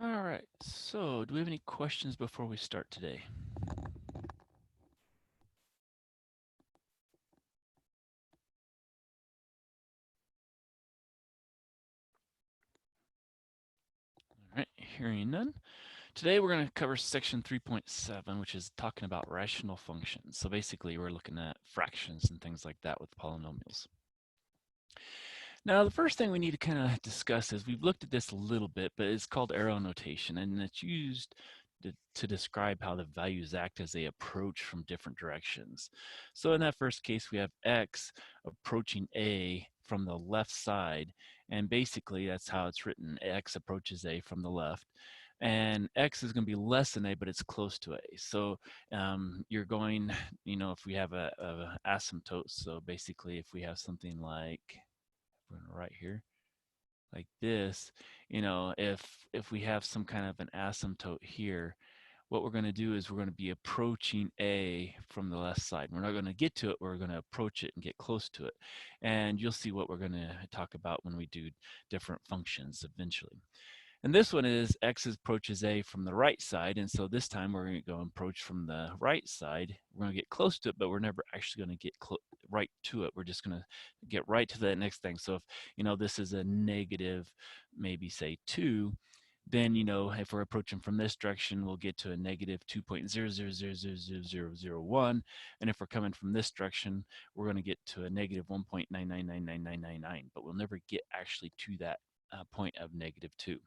All right, so do we have any questions before we start today? All right, hearing none. Today we're going to cover section 3.7, which is talking about rational functions. So basically we're looking at fractions and things like that with polynomials. Now the first thing we need to kind of discuss is we've looked at this a little bit, but it's called arrow notation, and it's used to describe how the values act as they approach from different directions. So in that first case, we have x approaching a from the left side, and basically that's how it's written. X approaches a from the left, and x is going to be less than a, but it's close to a. So you're going, if we have a asymptote, so basically if we have something like, we're going to write here, like this, if we have some kind of an asymptote here, what we're going to do is we're going to be approaching a from the left side. We're not going to get to it, we're going to approach it and get close to it. And you'll see what we're going to talk about when we do different functions eventually. And this one is x approaches a from the right side. And so this time we're going to go approach from the right side. We're going to get close to it, but we're never actually going to get right to it. We're just going to get right to the next thing. So if, this is a negative, maybe say 2, then, if we're approaching from this direction, we'll get to a negative 2.000000001. And if we're coming from this direction, we're going to get to a negative 1.9999999, but we'll never get actually to that point of negative 2.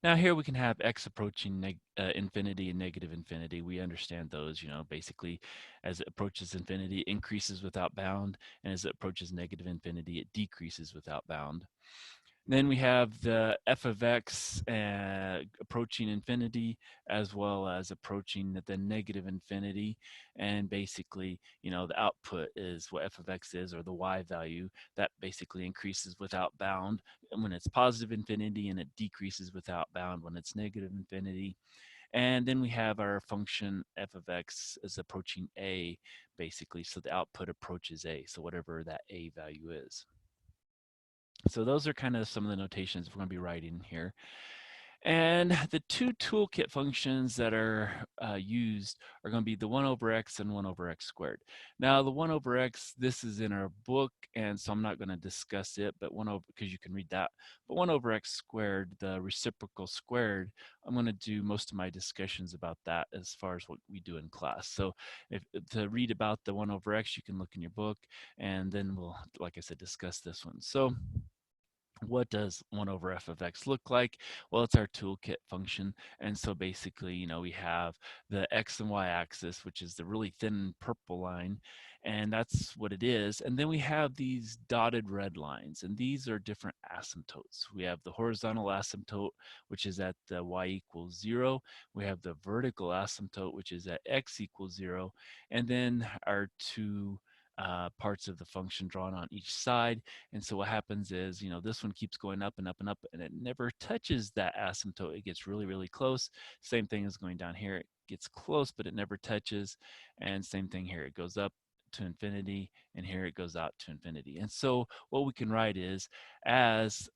Now here we can have x approaching infinity and negative infinity. We understand those, basically as it approaches infinity, it increases without bound, and as it approaches negative infinity, it decreases without bound. Then we have the f of x approaching infinity, as well as approaching the negative infinity. And basically, the output is what f of x is, or the y value. That basically increases without bound when it's positive infinity, and it decreases without bound when it's negative infinity. And then we have our function f of x is approaching a, basically, so the output approaches a, so whatever that a value is. So those are kind of some of the notations we're going to be writing here. And the two toolkit functions that are used are going to be the 1 over x and 1 over x squared. Now the 1 over x, this is in our book, and so I'm not going to discuss it, but because you can read that. But 1 over x squared, the reciprocal squared, I'm going to do most of my discussions about that as far as what we do in class. So to read about the 1 over x, you can look in your book, and then we'll, like I said, discuss this one. So what does 1 over f of x look like? Well, it's our toolkit function. And so basically, we have the x and y axis, which is the really thin purple line, and that's what it is. And then we have these dotted red lines, and these are different asymptotes. We have the horizontal asymptote, which is at the y equals 0. We have the vertical asymptote, which is at x equals 0. And then our two parts of the function drawn on each side. And so what happens is, this one keeps going up and up and up, and it never touches that asymptote. It gets really, really close. Same thing as going down here. It gets close, but it never touches. And same thing here. It goes up to infinity, and here it goes out to infinity. And so what we can write is, as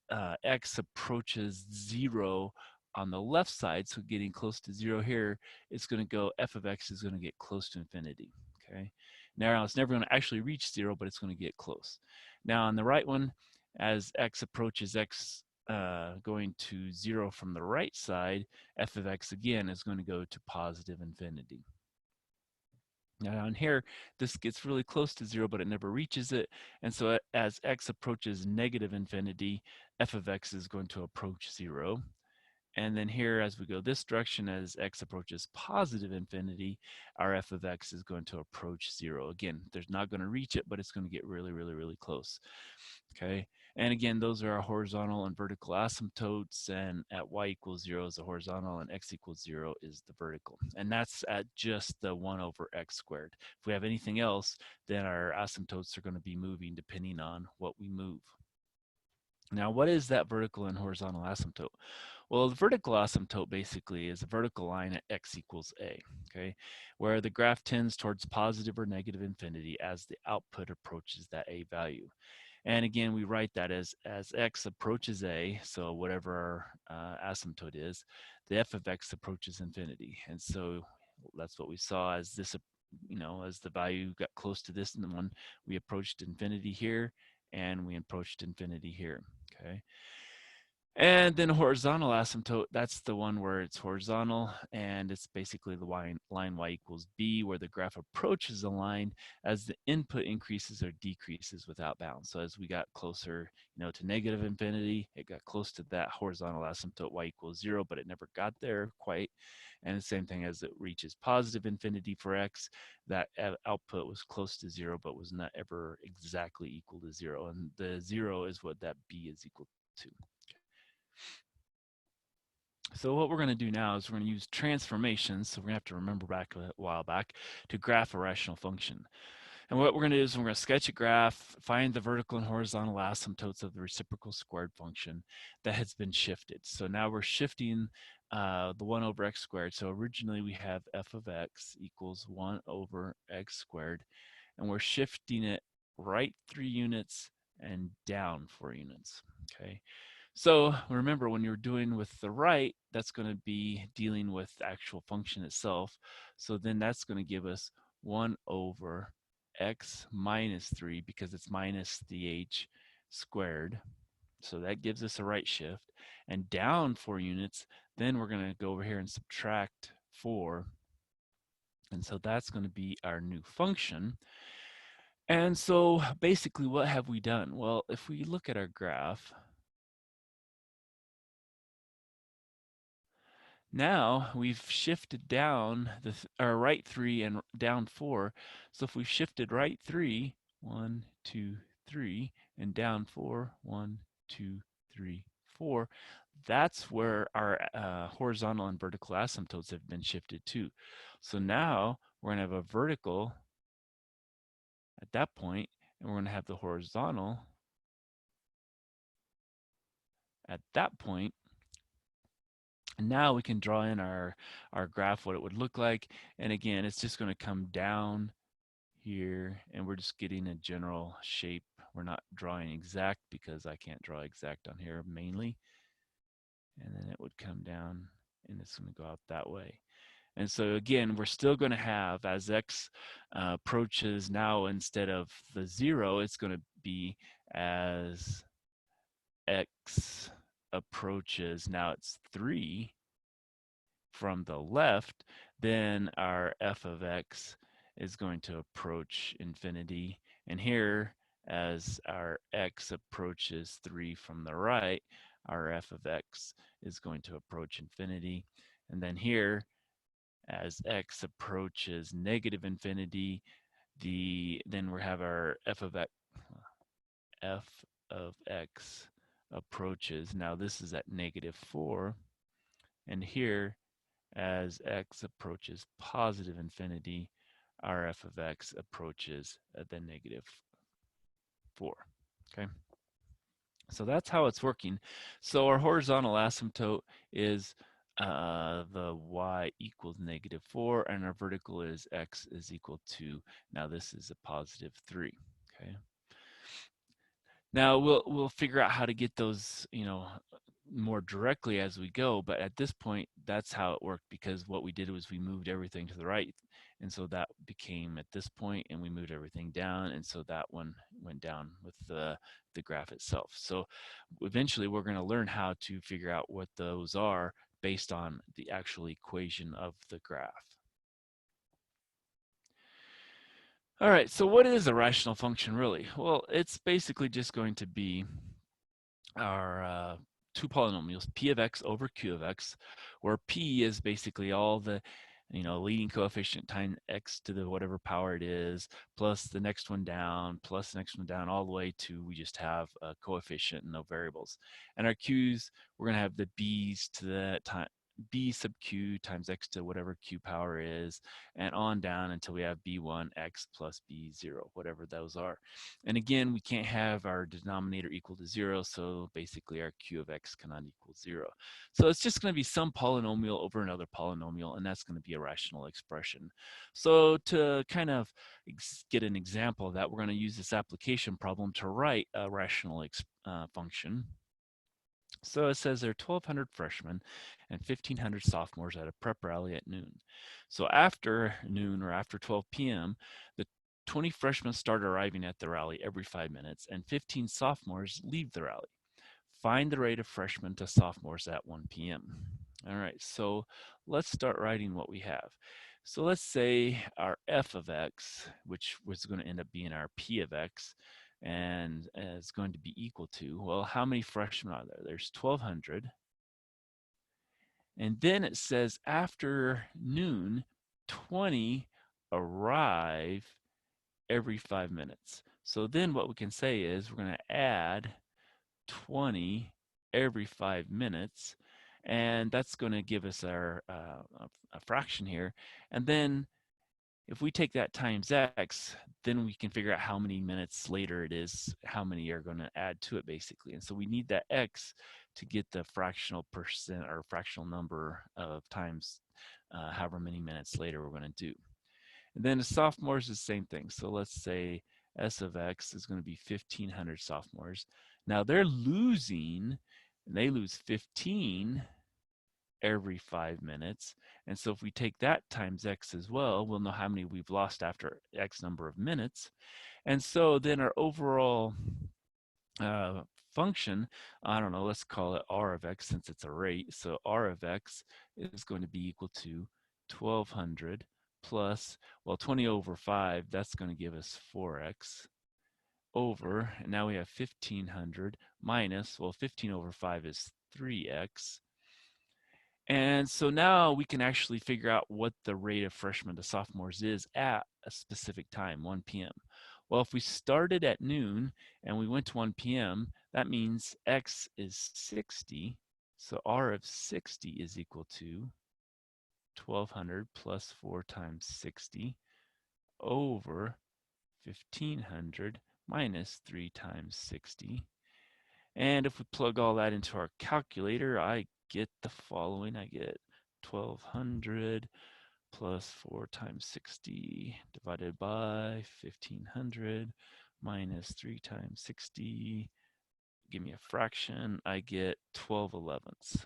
x approaches 0 on the left side, so getting close to 0 here, it's going to go, f of x is going to get close to infinity. Okay. Now it's never going to actually reach 0, but it's going to get close. Now on the right one, as x approaches x going to 0 from the right side, f of x again is going to go to positive infinity. Now down here, this gets really close to 0, but it never reaches it. And so as x approaches negative infinity, f of x is going to approach 0. And then here, as we go this direction, as x approaches positive infinity, our f of x is going to approach 0. Again, there's not going to reach it, but it's going to get really, really, really close. Okay. And again, those are our horizontal and vertical asymptotes. And at y equals 0 is the horizontal, and x equals 0 is the vertical. And that's at just the 1 over x squared. If we have anything else, then our asymptotes are going to be moving depending on what we move. Now, what is that vertical and horizontal asymptote? Well, the vertical asymptote basically is a vertical line at x equals a, okay, where the graph tends towards positive or negative infinity as the output approaches that a value. And again, we write that as x approaches a, so whatever our asymptote is, the f of x approaches infinity. And so that's what we saw as this, as the value got close to this one, we approached infinity here, and we approached infinity here, okay? And then horizontal asymptote, that's the one where it's horizontal, and it's basically the line y equals b, where the graph approaches the line as the input increases or decreases without bounds. So as we got closer, to negative infinity, it got close to that horizontal asymptote y equals 0, but it never got there quite. And the same thing as it reaches positive infinity for x, that output was close to 0, but was not ever exactly equal to 0. And the 0 is what that b is equal to. So what we're going to do now is we're going to use transformations. So we're going to have to remember back a while back to graph a rational function. And what we're going to do is we're going to sketch a graph, find the vertical and horizontal asymptotes of the reciprocal squared function that has been shifted. So now we're shifting the 1 over x squared. So originally we have f of x equals 1 over x squared, and we're shifting it right 3 units and down 4 units, okay? So remember, when you're doing with the right, that's going to be dealing with the actual function itself. So then that's going to give us 1 over x minus 3, because it's minus the h squared. So that gives us a right shift. And down 4 units, then we're going to go over here and subtract 4. And so that's going to be our new function. And so basically, what have we done? Well, if we look at our graph, now we've shifted down our right 3 and down 4. So if we shifted right 3, 1, 2, 3, and down 4, 1, 2, 3, 4, that's where our horizontal and vertical asymptotes have been shifted to. So now we're going to have a vertical at that point, and we're going to have the horizontal at that point. And now we can draw in our graph, what it would look like. And again, it's just going to come down here, and we're just getting a general shape. We're not drawing exact because I can't draw exact on here mainly. And then it would come down, and it's going to go out that way. And so again, we're still going to have, as x approaches, now instead of the 0, it's going to be as x approaches, now it's 3 from the left, then our f of x is going to approach infinity. And here, as our x approaches 3 from the right, our f of x is going to approach infinity. And then here, as x approaches negative infinity, then we have our f of x approaches, now this is at -4, and here, as x approaches positive infinity, our f of x approaches the -4, okay? So that's how it's working. So our horizontal asymptote is the y equals -4, and our vertical is x is equal to, now this is a +3, okay? Now we'll figure out how to get those, more directly as we go, but at this point, that's how it worked, because what we did was we moved everything to the right, and so that became at this point, and we moved everything down, and so that one went down with the graph itself. So eventually we're going to learn how to figure out what those are based on the actual equation of the graph. All right, so what is a rational function really? Well, it's basically just going to be our two polynomials, p of x over q of x, where p is basically all the leading coefficient times x to the whatever power it is, plus the next one down, plus the next one down, all the way to we just have a coefficient and no variables. And our q's, we're going to have the b's to the time b sub q times x to whatever q power is, and on down until we have b1 x plus b0, whatever those are. And again, we can't have our denominator equal to 0, so basically our q of x cannot equal 0. So it's just going to be some polynomial over another polynomial, and that's going to be a rational expression. So to kind of get an example of that, we're going to use this application problem to write a rational function. So it says there are 1,200 freshmen and 1,500 sophomores at a prep rally at noon. So after noon, or after 12 p.m., the 20 freshmen start arriving at the rally every 5 minutes, and 15 sophomores leave the rally. Find the rate of freshmen to sophomores at 1 p.m. All right, so let's start writing what we have. So let's say our f of x, which was going to end up being our p of x, and is going to be equal to, well, how many freshmen are there? There's 1,200. And then it says after noon, 20 arrive every 5 minutes. So then what we can say is we're going to add 20 every 5 minutes, and that's going to give us our a fraction here. And then if we take that times x, then we can figure out how many minutes later it is, how many are going to add to it, basically. And so we need that x to get the fractional percent or fractional number of times however many minutes later we're going to do. And then the sophomores is the same thing. So let's say s of x is going to be 1,500 sophomores. Now they're losing, and they lose 15 every 5 minutes. And so if we take that times x as well, we'll know how many we've lost after x number of minutes. And so then our overall function, I don't know, let's call it r of x since it's a rate. So r of x is going to be equal to 1,200 plus, well, 20 over 5, that's going to give us 4x over, and now we have 1,500 minus, well, 15 over 5 is 3x. And so now we can actually figure out what the rate of freshmen to sophomores is at a specific time, 1 p.m. Well, if we started at noon and we went to 1 p.m., that means x is 60. So r of 60 is equal to 1,200 plus 4 times 60 over 1,500 minus 3 times 60. And if we plug all that into our calculator, I get the following. I get 1,200 plus 4 times 60 divided by 1,500 minus 3 times 60. Give me a fraction. I get 12/11ths.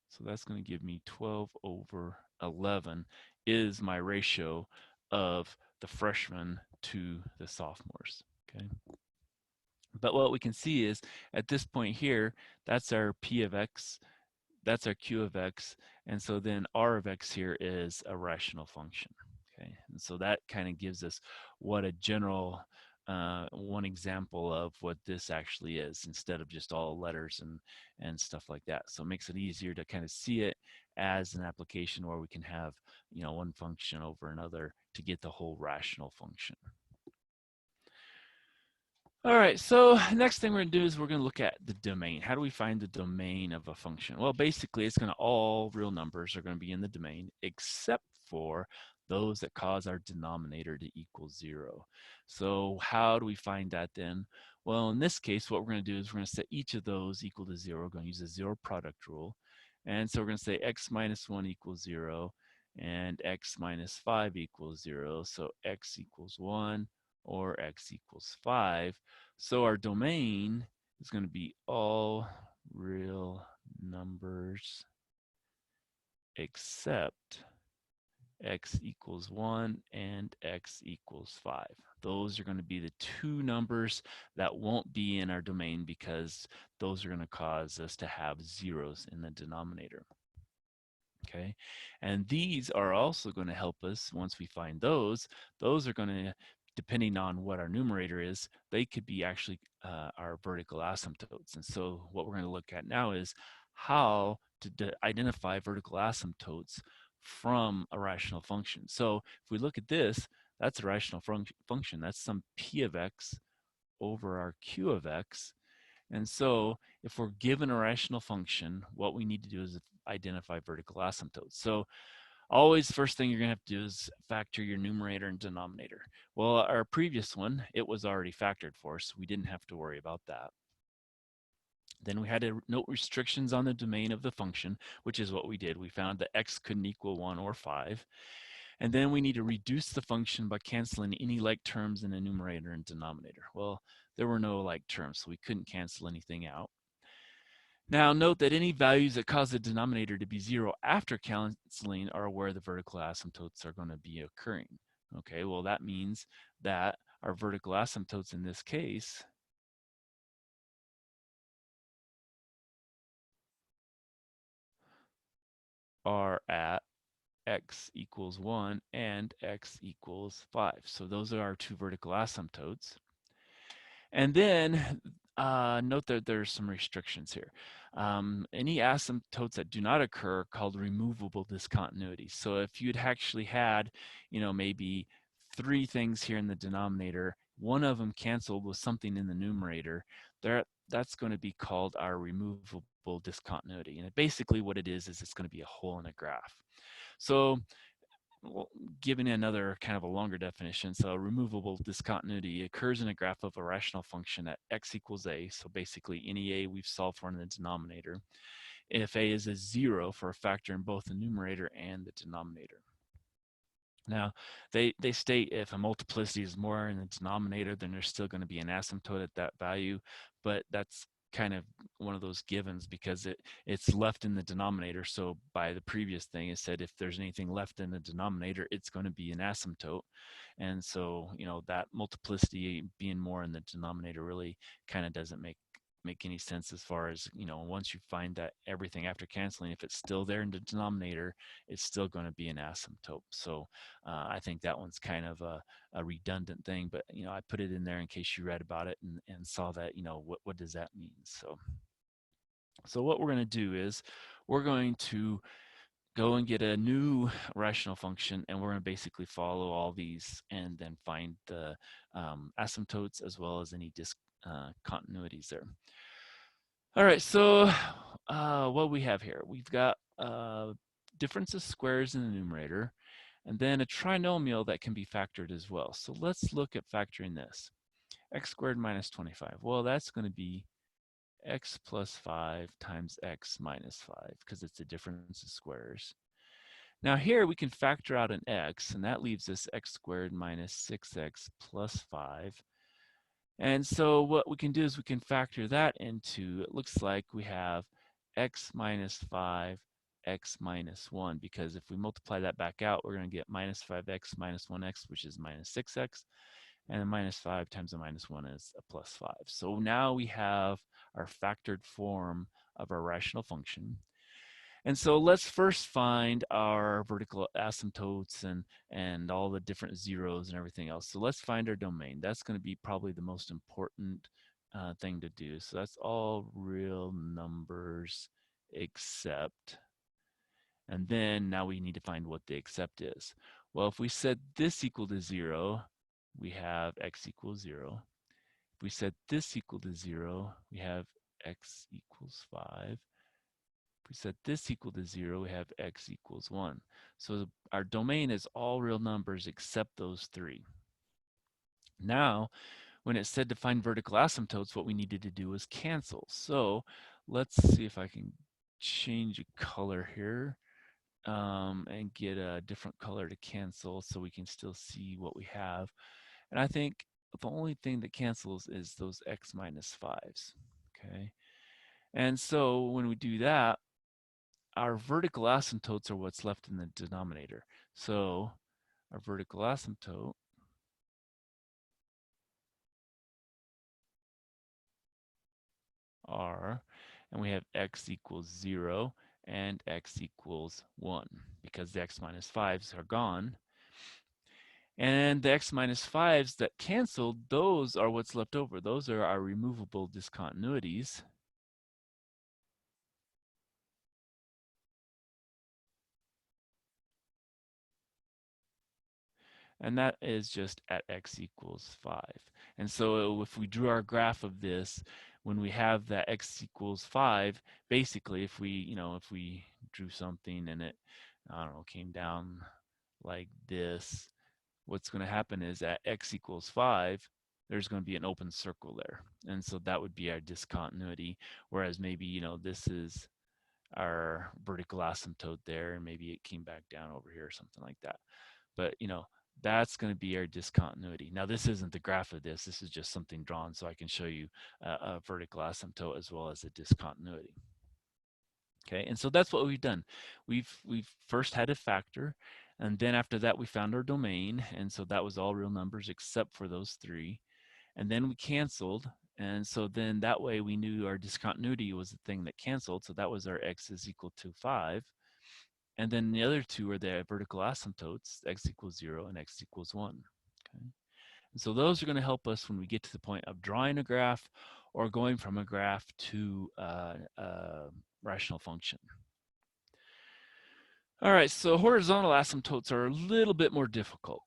So that's going to give me 12 over 11 is my ratio of the freshmen to the sophomores. Okay. But what we can see is at this point here, that's our p of x, that's our q of x, and so then r of x here is a rational function. Okay, and so that kind of gives us what a general one example of what this actually is, instead of just all letters and stuff like that. So it makes it easier to kind of see it as an application where we can have, you know, one function over another to get the whole rational function. All right, so next thing we're going to do is we're going to look at the domain. How do we find the domain of a function? Well, basically, it's going to, all real numbers are going to be in the domain, except for those that cause our denominator to equal 0. So how do we find that then? Well, in this case, what we're going to do is we're going to set each of those equal to 0. We're going to use a zero product rule. And so we're going to say x minus 1 equals 0, and x minus 5 equals 0. So x equals 1 or x equals 5. So our domain is going to be all real numbers except x equals 1 and x equals 5. Those are going to be the two numbers that won't be in our domain because those are going to cause us to have zeros in the denominator. Okay, and these are also going to help us once we find those are going to, depending on what our numerator is, they could be actually our vertical asymptotes. And so what we're going to look at now is how to identify vertical asymptotes from a rational function. So if we look at this, that's a rational function. That's some p of x over our q of x. And so if we're given a rational function, what we need to do is identify vertical asymptotes. So always first thing you're going to have to do is factor your numerator and denominator. Well, our previous one, it was already factored for us, so we didn't have to worry about that. Then we had to note restrictions on the domain of the function, which is what we did. We found that x couldn't equal 1 or 5. And then we need to reduce the function by canceling any like terms in the numerator and denominator. Well, there were no like terms, so we couldn't cancel anything out. Now note that any values that cause the denominator to be 0 after canceling are where the vertical asymptotes are going to be occurring. Okay, well that means that our vertical asymptotes in this case are at x equals 1 and x equals 5. So those are our two vertical asymptotes. And then note that there's some restrictions here. Any asymptotes that do not occur are called removable discontinuities. So if you'd actually had, maybe 3 things here in the denominator, one of them canceled with something in the numerator, that's going to be called our removable discontinuity. And basically what it is it's going to be a hole in a graph. So well, giving another kind of a longer definition, so removable discontinuity occurs in a graph of a rational function at x equals a, so basically any a we've solved for in the denominator, if a is a 0 for a factor in both the numerator and the denominator. Now, they state if a multiplicity is more in the denominator, then there's still going to be an asymptote at that value, but that's kind of one of those givens because it's left in the denominator. So by the previous thing, it said if there's anything left in the denominator, it's going to be an asymptote. And so, that multiplicity being more in the denominator really kind of doesn't make any sense as far as, once you find that everything after canceling, if it's still there in the denominator, it's still going to be an asymptote. So I think that one's kind of a redundant thing, but I put it in there in case you read about it and saw that, what does that mean? So what we're going to do is we're going to go and get a new rational function, and we're going to basically follow all these and then find the asymptotes as well as any discontinuities there. All right, so what we have here, we've got difference of squares in the numerator, and then a trinomial that can be factored as well. So let's look at factoring this. X squared minus 25. Well, that's going to be x plus 5 times x minus 5 because it's a difference of squares. Now here we can factor out an x, and that leaves us x squared minus 6x plus 5. And so what we can do is we can factor that into, it looks like we have x minus 5, x minus 1, because if we multiply that back out, we're going to get minus 5x minus 1x, which is minus 6x, and a minus 5 times a minus 1 is a plus 5. So now we have our factored form of our rational function. And so let's first find our vertical asymptotes and all the different zeros and everything else. So let's find our domain. That's going to be probably the most important thing to do. So that's all real numbers except, and then now we need to find what the except is. Well, if we set this equal to 0, we have x equals 0. If we set this equal to 0, we have x equals 5. If we set this equal to 0, we have x equals 1. So our domain is all real numbers except those 3. Now, when it said to find vertical asymptotes, what we needed to do was cancel. So let's see if I can change a color here and get a different color to cancel so we can still see what we have. And I think the only thing that cancels is those x minus 5s. Okay. And so when we do that, our vertical asymptotes are what's left in the denominator. So our vertical asymptote are, and we have x equals 0 and x equals 1 because the x minus 5s are gone. And the x minus 5s that canceled, those are what's left over. Those are our removable discontinuities. And that is just at x equals 5. And so if we drew our graph of this, when we have that x equals 5, basically if we, if we drew something and it, I don't know, came down like this, what's going to happen is at x equals 5, there's going to be an open circle there. And so that would be our discontinuity. Whereas maybe, this is our vertical asymptote there, and maybe it came back down over here or something like that. But, that's going to be our discontinuity. Now, this isn't the graph of this. This is just something drawn so I can show you a vertical asymptote as well as a discontinuity. Okay, and so that's what we've done. We've first had a factor, and then after that we found our domain, and so that was all real numbers except for those three. And then we canceled, and so then that way we knew our discontinuity was the thing that canceled, so that was our x is equal to 5. And then the other two are the vertical asymptotes, x equals 0 and x equals 1. Okay, and so those are going to help us when we get to the point of drawing a graph or going from a graph to a rational function. All right, so horizontal asymptotes are a little bit more difficult.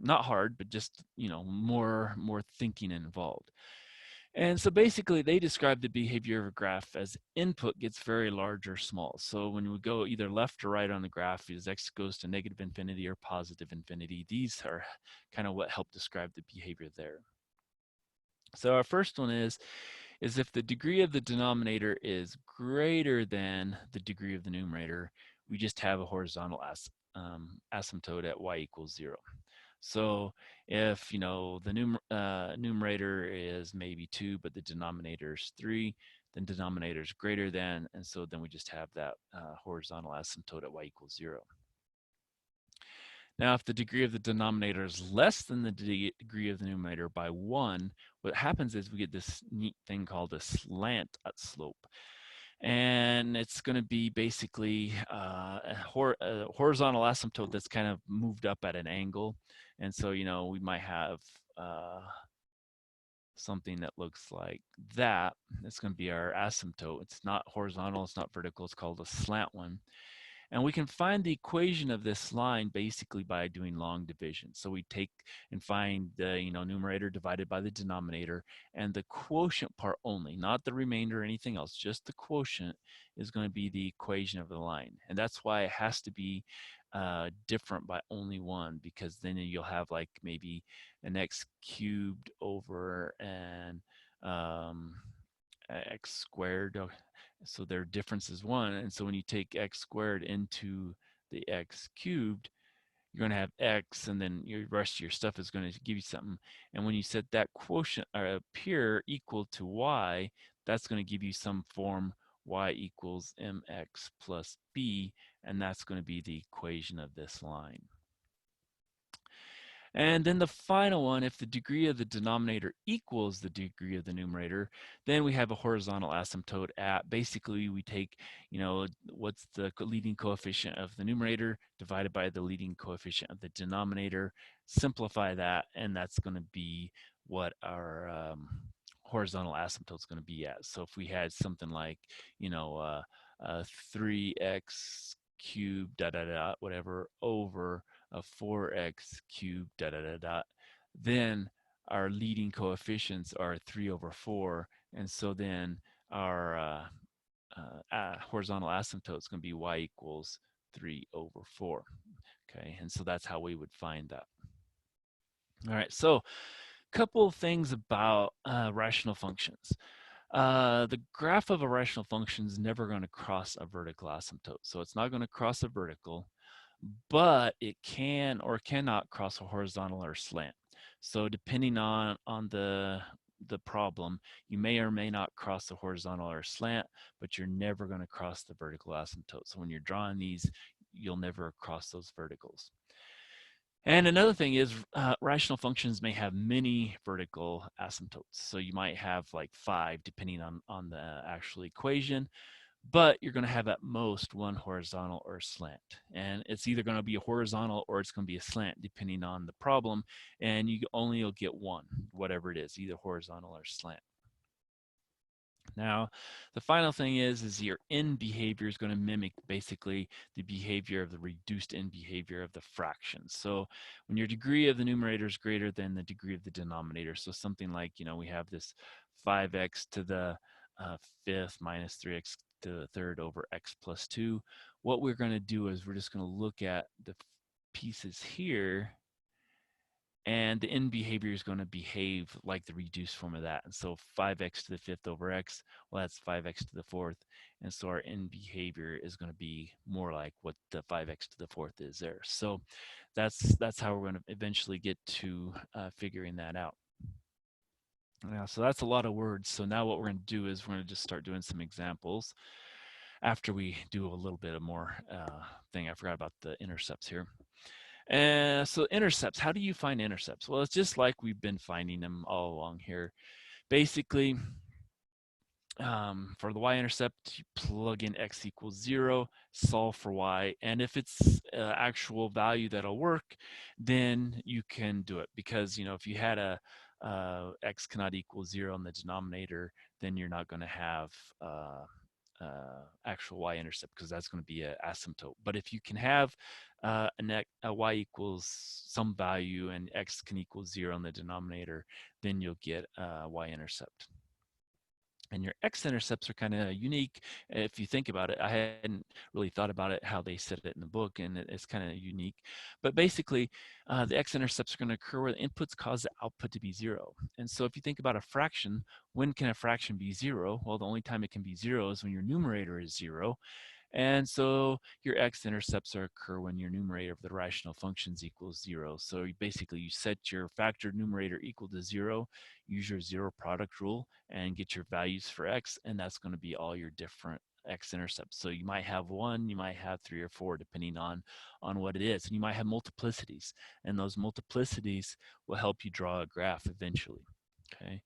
Not hard, but just, more thinking involved. And so basically they describe the behavior of a graph as input gets very large or small. So when we go either left or right on the graph, as x goes to negative infinity or positive infinity, these are kind of what help describe the behavior there. So our first one is if the degree of the denominator is greater than the degree of the numerator, we just have a horizontal asymptote at y equals 0. So if, the numerator is maybe 2, but the denominator is 3, then denominator is greater than, and so then we just have that horizontal asymptote at y equals 0. Now, if the degree of the denominator is less than the degree of the numerator by 1, what happens is we get this neat thing called a slant at slope. And it's going to be basically a horizontal asymptote that's kind of moved up at an angle. And so, we might have something that looks like that. It's going to be our asymptote. It's not horizontal, it's not vertical, it's called a slant one. And we can find the equation of this line basically by doing long division. So we take and find the numerator divided by the denominator, and the quotient part only, not the remainder or anything else, just the quotient is going to be the equation of the line. And that's why it has to be different by only 1, because then you'll have like maybe an x cubed over an x squared. So their difference is 1. And so when you take x squared into the x cubed, you're going to have x, and then your rest of your stuff is going to give you something. And when you set that quotient up here equal to y, that's going to give you some form y equals mx plus b, and that's going to be the equation of this line. And then the final one, if the degree of the denominator equals the degree of the numerator, then we have a horizontal asymptote at, basically we take, what's the leading coefficient of the numerator divided by the leading coefficient of the denominator, simplify that, and that's going to be what our horizontal asymptote is going to be at. So if we had something like, 3x cubed, whatever, over a 4x cubed, then our leading coefficients are 3 over 4, and so then our horizontal asymptote is going to be y equals 3 over 4. Okay, and so that's how we would find that. All right, so a couple of things about rational functions. The graph of a rational function is never going to cross a vertical asymptote. So it's not going to cross a vertical, but it can or cannot cross a horizontal or slant. So depending on the problem, you may or may not cross the horizontal or slant, but you're never going to cross the vertical asymptote. So when you're drawing these, you'll never cross those verticals. And another thing is rational functions may have many vertical asymptotes. So you might have like 5 depending on the actual equation, but you're going to have at most one horizontal or slant. And it's either going to be a horizontal or it's going to be a slant depending on the problem, and you'll get one, whatever it is, either horizontal or slant. Now, the final thing is your end behavior is going to mimic basically the behavior of the reduced end behavior of the fraction. So when your degree of the numerator is greater than the degree of the denominator, so something like, we have this 5x to the fifth minus 3x to the third over x plus 2. What we're going to do is we're just going to look at the pieces here, and the end behavior is going to behave like the reduced form of that. And so 5x to the fifth over x, well, that's 5x to the fourth. And so our end behavior is going to be more like what the 5x to the fourth is there. So that's how we're going to eventually get to figuring that out. Yeah, so that's a lot of words. So now what we're going to do is we're going to just start doing some examples after we do a little bit of more thing. I forgot about the intercepts here. And so intercepts, how do you find intercepts? Well, it's just like we've been finding them all along here. Basically, for the y-intercept, you plug in x equals 0, solve for y, and if it's actual value that'll work, then you can do it. Because, you know, if you had a x cannot equal 0 in the denominator, then you're not going to have actual y-intercept, because that's going to be an asymptote. But if you can have a y equals some value and x can equal 0 in the denominator, then you'll get a y-intercept. And your x-intercepts are kind of unique. If you think about it, I hadn't really thought about it, how they said it in the book, and it's kind of unique. But basically, the x-intercepts are going to occur where the inputs cause the output to be 0. And so if you think about a fraction, when can a fraction be 0? Well, the only time it can be 0 is when your numerator is 0. And so your x-intercepts occur when your numerator of the rational functions equals 0. So basically you set your factored numerator equal to 0, use your zero product rule, and get your values for x, and that's going to be all your different x-intercepts. So you might have 1, you might have 3 or 4, depending on what it is. And you might have multiplicities, and those multiplicities will help you draw a graph eventually. Okay.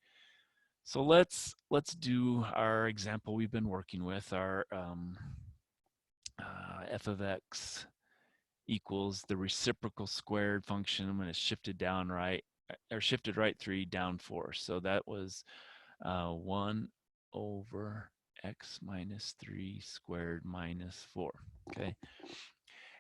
So let's do our example we've been working with, our f of x equals the reciprocal squared function when it's shifted down right, or shifted right 3, down 4. So that was 1 over x minus 3 squared minus 4. Okay.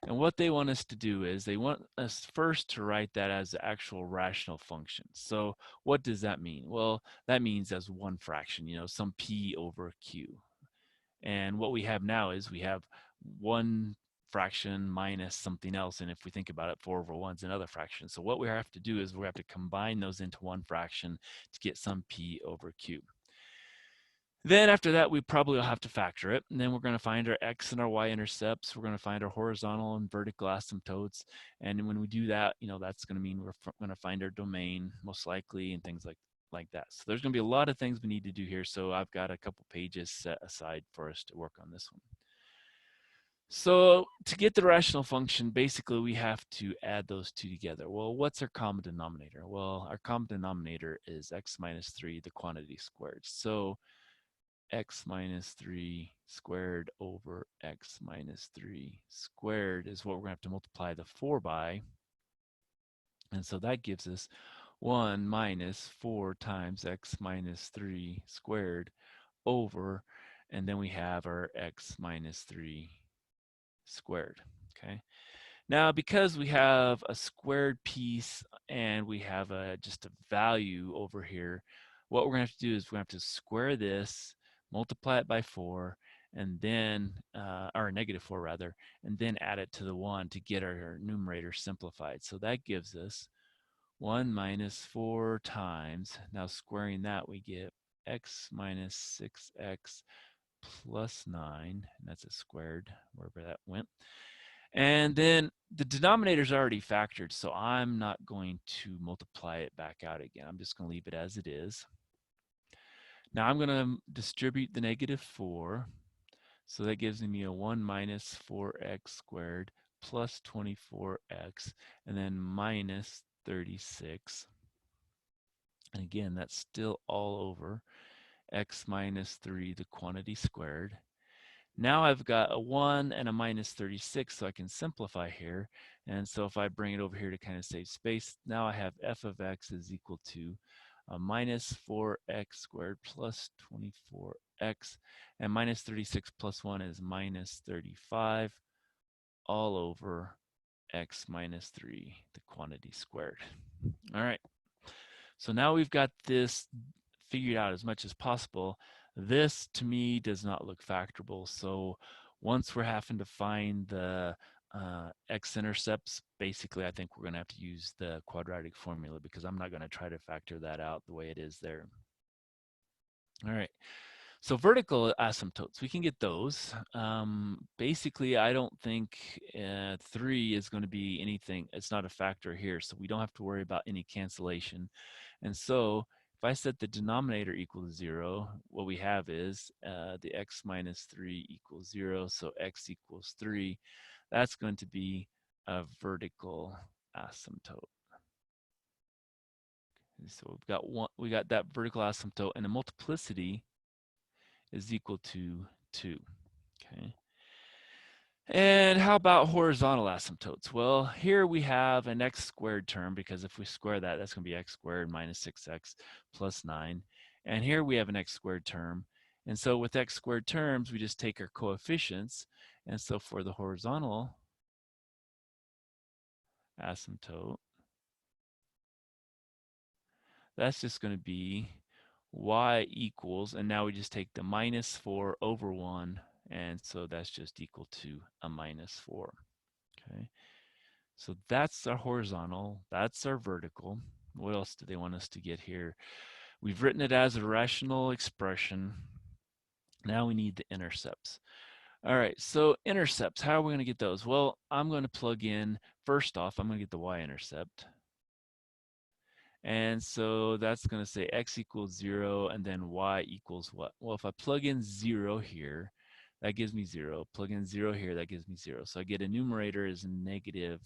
And what they want us to do is they want us first to write that as the actual rational function. So what does that mean? Well, that means as one fraction, you know, some p over q. And what we have now is we have one fraction minus something else. And if we think about it, 4 over 1 is another fraction. So what we have to do is we have to combine those into one fraction to get some p over q. Then after that, we probably will have to factor it. And then we're going to find our x and our y-intercepts. We're going to find our horizontal and vertical asymptotes. And when we do that, you know, that's going to mean we're going to find our domain, most likely, and things like that. So there's going to be a lot of things we need to do here. So I've got a couple pages set aside for us to work on this one. So to get the rational function, basically we have to add those two together. Well, what's our common denominator? Well, our common denominator is x minus 3, the quantity squared. So x minus 3 squared over x minus 3 squared is what we're going to have to multiply the 4 by. And so that gives us 1 minus 4 times x minus 3 squared over, and then we have our x minus 3 squared. Okay. Now, because we have a squared piece and we have just a value over here, what we're going to have to do is we're going to have to square this, multiply it by 4, and then, or negative 4 rather, and then add it to the 1 to get our numerator simplified. So that gives us 1 minus 4 times, now squaring that, we get x minus 6x plus 9, and that's a squared, wherever that went. And then the denominator is already factored, so I'm not going to multiply it back out again. I'm just going to leave it as it is. Now I'm going to distribute the negative 4. So that gives me a 1 minus 4x squared plus 24x, and then minus 36. And again, that's still all over x minus 3, the quantity squared. Now I've got a 1 and a minus 36, so I can simplify here. And so if I bring it over here to kind of save space, now I have f of x is equal to minus 4x squared plus 24x, and minus 36 plus 1 is minus 35, all over x minus 3, the quantity squared. All right. So now we've got this figured out as much as possible. This, to me, does not look factorable. So once we're having to find the x-intercepts, basically, I think we're going to have to use the quadratic formula because I'm not going to try to factor that out the way it is there. All right. So vertical asymptotes, we can get those. Basically, I don't think 3 is going to be anything. It's not a factor here, so we don't have to worry about any cancellation. And so if I set the denominator equal to 0, what we have is the x minus 3 equals 0, so x equals 3. That's going to be a vertical asymptote. So we got that vertical asymptote, and the multiplicity is equal to 2. Okay. And how about horizontal asymptotes? Well, here we have an x squared term, because if we square that, that's going to be x squared minus 6x plus 9. And here we have an x squared term. And so with x squared terms, we just take our coefficients. And so for the horizontal asymptote, that's just going to be y equals, and now we just take the minus 4 over 1, and so that's just equal to a minus 4. Okay, so that's our horizontal, that's our vertical. What else do they want us to get here? We've written it as a rational expression. Now we need the intercepts. All right, so intercepts, how are we going to get those? Well, I'm going to plug in, first off, I'm going to get the y-intercept. And so that's going to say x equals 0, and then y equals what? Well, if I plug in 0 here, that gives me 0. Plug in 0 here, that gives me 0. So I get a numerator is negative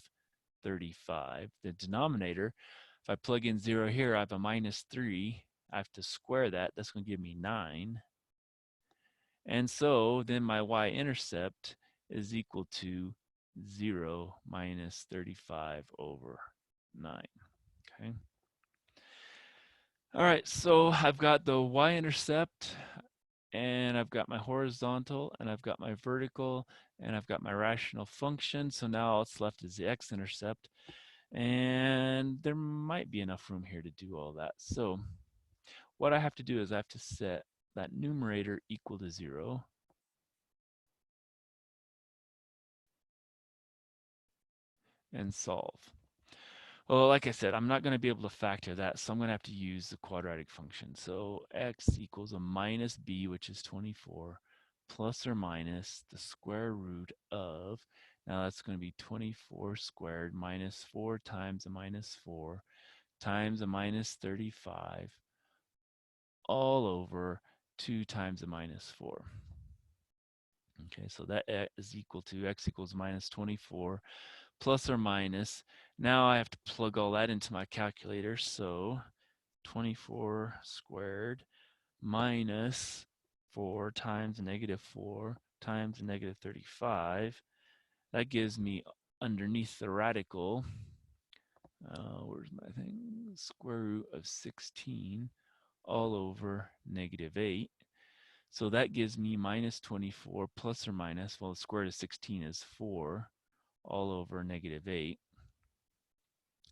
35. The denominator, if I plug in 0 here, I have a minus 3. I have to square that. That's going to give me 9. And so then my y-intercept is equal to 0 minus 35 over 9. Okay. All right, so I've got the y-intercept, and I've got my horizontal, and I've got my vertical, and I've got my rational function. So now all that's left is the x-intercept, and there might be enough room here to do all that. So what I have to do is I have to set that numerator equal to 0. And solve. Well, like I said, I'm not going to be able to factor that, so I'm going to have to use the quadratic function. So x equals a minus b, which is 24, plus or minus the square root of, now that's going to be 24 squared minus 4 times a minus 4 times a minus 35 all over 2 times a minus 4. Okay, so that is equal to x equals minus 24 plus or minus. Now I have to plug all that into my calculator. So 24 squared minus 4 times negative 4 times negative 35. That gives me underneath the radical, where's my thing? Square root of 16 all over negative 8. So that gives me minus 24 plus or minus, well, the square root of 16 is 4 all over negative 8.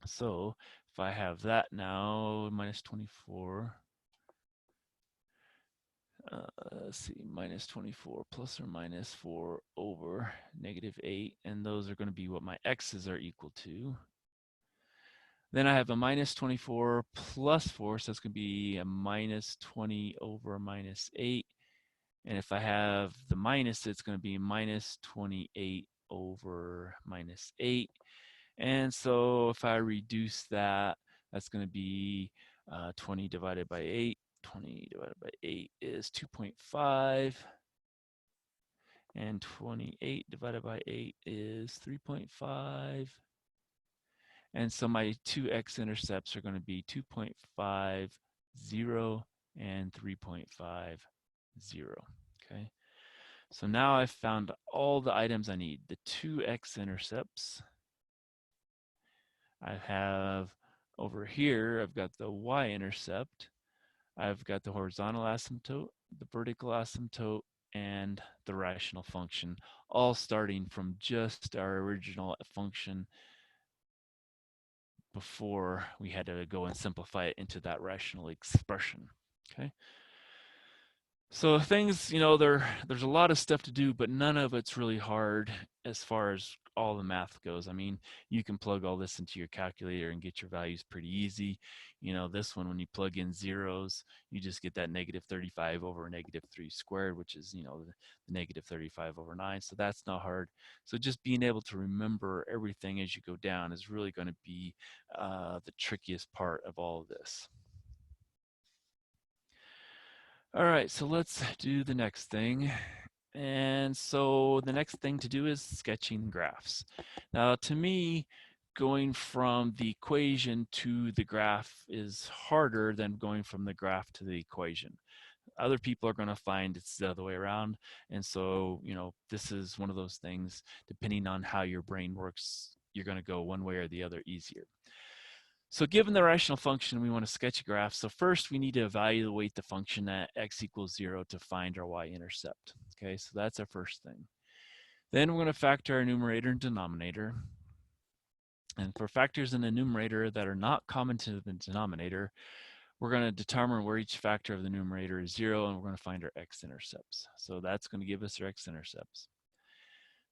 So if I have that now, minus 24, let's see, minus 24 plus or minus 4 over negative 8, and those are going to be what my x's are equal to. Then I have a minus 24 plus 4, so it's going to be a minus 20 over minus 8. And if I have the minus, it's going to be minus 28 over minus 8. And so if I reduce that, that's going to be 20 divided by 8. 20 divided by 8 is 2.5. And 28 divided by 8 is 3.5. And so my two x-intercepts are going to be 2.50 and 3.50. Okay. So now I've found all the items I need. The two x-intercepts. I have over here, I've got the y-intercept. I've got the horizontal asymptote, the vertical asymptote, and the rational function, all starting from just our original function before we had to go and simplify it into that rational expression. Okay. So things, there's a lot of stuff to do, but none of it's really hard as far as all the math goes. I mean, you can plug all this into your calculator and get your values pretty easy. This one, when you plug in zeros, you just get that negative 35 over negative 3 squared, which is, the negative 35 over 9. So that's not hard. So just being able to remember everything as you go down is really going to be the trickiest part of all of this. All right, so let's do the next thing. And so the next thing to do is sketching graphs. Now, to me, going from the equation to the graph is harder than going from the graph to the equation. Other people are going to find it's the other way around. And so, this is one of those things, depending on how your brain works, you're going to go one way or the other easier. So given the rational function, we want to sketch a graph. So first we need to evaluate the function at x equals 0 to find our y-intercept. Okay, so that's our first thing. Then we're going to factor our numerator and denominator. And for factors in the numerator that are not common to the denominator, we're going to determine where each factor of the numerator is 0, and we're going to find our x-intercepts. So that's going to give us our x-intercepts.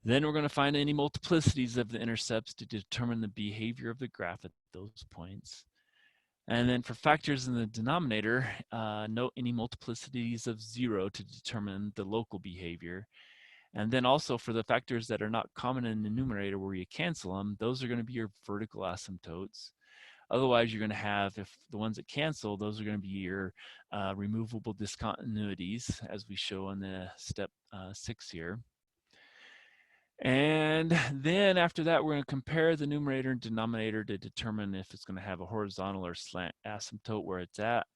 Then we're going to find any multiplicities of the intercepts to determine the behavior of the graph at those points. And then for factors in the denominator, note any multiplicities of 0 to determine the local behavior. And then also for the factors that are not common in the numerator where you cancel them, those are going to be your vertical asymptotes. Otherwise, you're going to have, if the ones that cancel, those are going to be your removable discontinuities, as we show in the step 6 here. And then after that, we're going to compare the numerator and denominator to determine if it's going to have a horizontal or slant asymptote where it's at.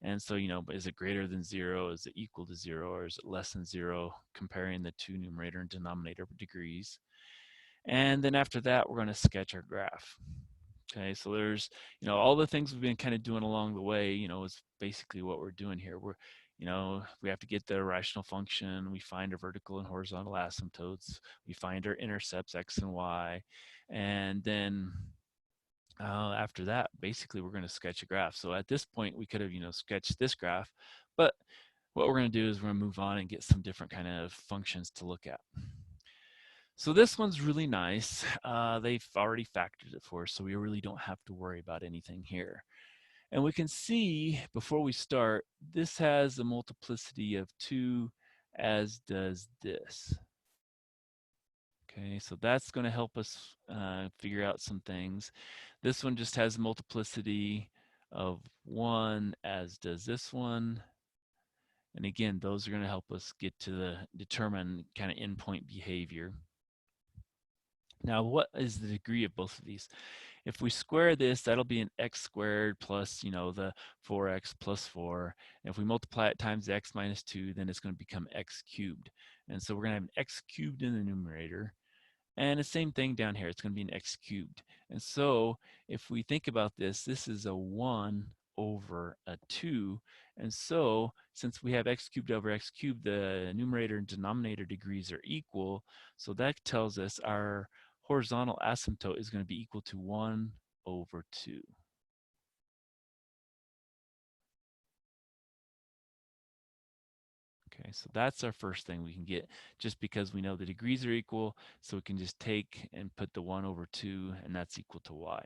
And so, is it greater than 0? Is it equal to 0? Or is it less than 0? Comparing the two numerator and denominator degrees. And then after that, we're going to sketch our graph. Okay, so there's, all the things we've been kind of doing along the way, is basically what we're doing here. We have to get the rational function, we find our vertical and horizontal asymptotes, we find our intercepts, x and y, and then after that, basically we're going to sketch a graph. So at this point, we could have, sketched this graph, but what we're going to do is we're going to move on and get some different kind of functions to look at. So this one's really nice. They've already factored it for us, so we really don't have to worry about anything here. And we can see, before we start, this has a multiplicity of 2, as does this. Okay, so that's going to help us figure out some things. This one just has a multiplicity of 1, as does this one. And again, those are going to help us get to the determine kind of endpoint behavior. Now, what is the degree of both of these? If we square this, that'll be an x squared plus, the 4x plus 4. And if we multiply it times x minus 2, then it's going to become x cubed. And so we're going to have an x cubed in the numerator. And the same thing down here, it's going to be an x cubed. And so if we think about this, this is a 1 over a 2. And so since we have x cubed over x cubed, the numerator and denominator degrees are equal. So that tells us our horizontal asymptote is going to be equal to 1 over 2. Okay, so that's our first thing we can get, just because we know the degrees are equal, so we can just take and put the 1 over 2, and that's equal to y.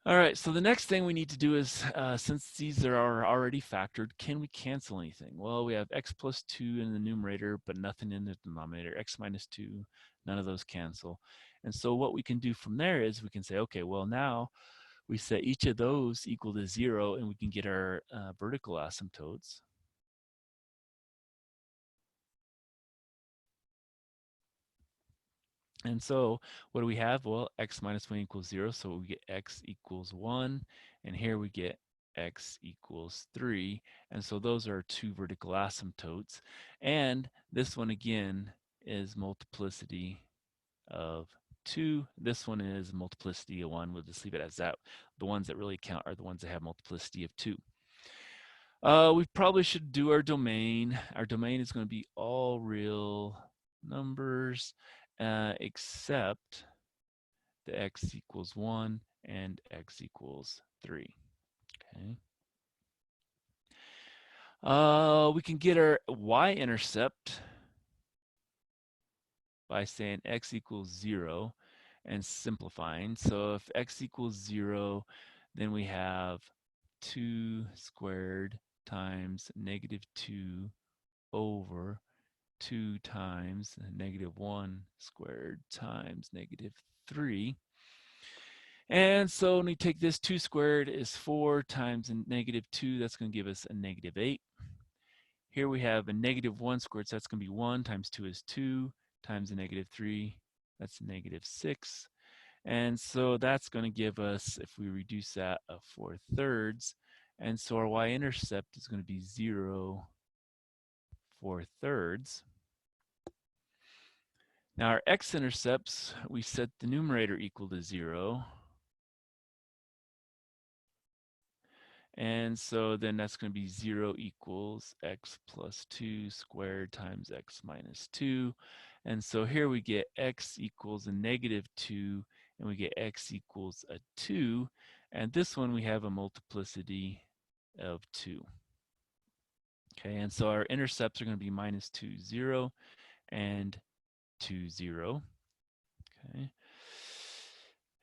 All right, so the next thing we need to do is, since these are already factored, can we cancel anything? Well, we have x plus 2 in the numerator, but nothing in the denominator. X minus 2, none of those cancel. And so what we can do from there is we can say, okay, well now we set each of those equal to 0, and we can get our vertical asymptotes. And so what do we have? Well, x minus 1 equals 0, so we get x equals 1, and here we get x equals 3. And so those are two vertical asymptotes. And this one again is multiplicity of 2. This one is multiplicity of 1. We'll just leave it as that. The ones that really count are the ones that have multiplicity of 2. We probably should do our domain. Our domain is going to be all real numbers, except the x equals 1 and x equals 3. Okay. We can get our y-intercept by saying x equals 0 and simplifying. So if x equals 0, then we have 2 squared times negative 2 over 2 times negative 1 squared times negative 3. And so when we take this 2 squared is 4 times negative 2, that's going to give us a negative 8. Here we have a negative 1 squared, so that's going to be 1 times 2 is 2 times a negative 3, that's negative 6. And so that's going to give us, if we reduce that, a 4/3. And so our y-intercept is going to be 0 4/3. Now our x-intercepts, we set the numerator equal to 0. And so then that's going to be 0 equals x plus 2 squared times x minus 2. And so here we get x equals a negative 2, and we get x equals a 2. And this one we have a multiplicity of 2. Okay, and so our intercepts are going to be minus 2, 0, and 2, 0. Okay.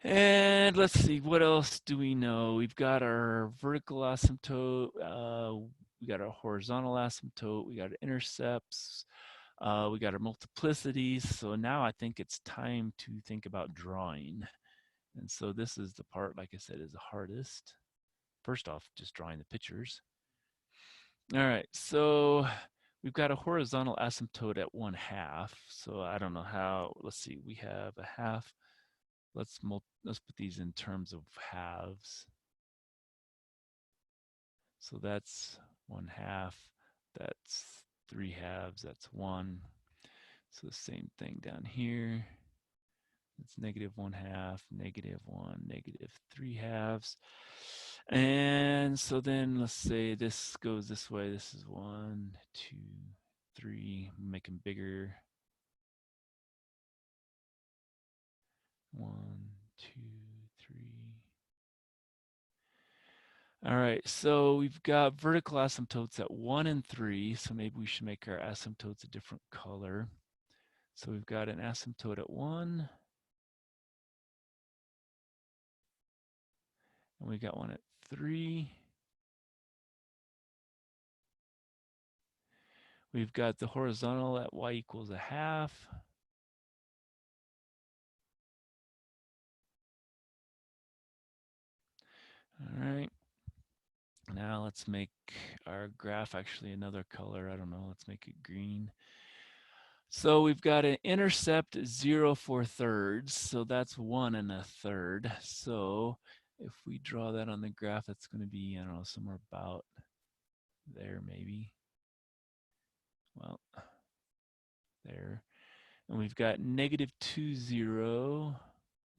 And let's see, what else do we know? We've got our vertical asymptote, we got our horizontal asymptote, we got our intercepts, we got our multiplicities. So now I think it's time to think about drawing. And so this is the part, like I said, is the hardest. First off, just drawing the pictures. All right, so we've got a horizontal asymptote at 1/2. So I don't know how, let's see, we have a half. Let's put these in terms of halves. So that's 1/2, that's 3/2, that's 1. So the same thing down here. It's negative 1/2, negative 1, negative 3/2. And so then let's say this goes this way. This is 1, 2, 3. Make them bigger. 1, 2, 3. All right, so we've got vertical asymptotes at 1 and 3. So maybe we should make our asymptotes a different color. So we've got an asymptote at 1. And we got one at 3. We've got the horizontal at y equals a half. All right. Now let's make our graph actually another color. I don't know. Let's make it green. So we've got an intercept 0 4/3. So that's 1 1/3. So if we draw that on the graph, that's going to be, I don't know, somewhere about there maybe. Well, there. And we've got negative 2, 0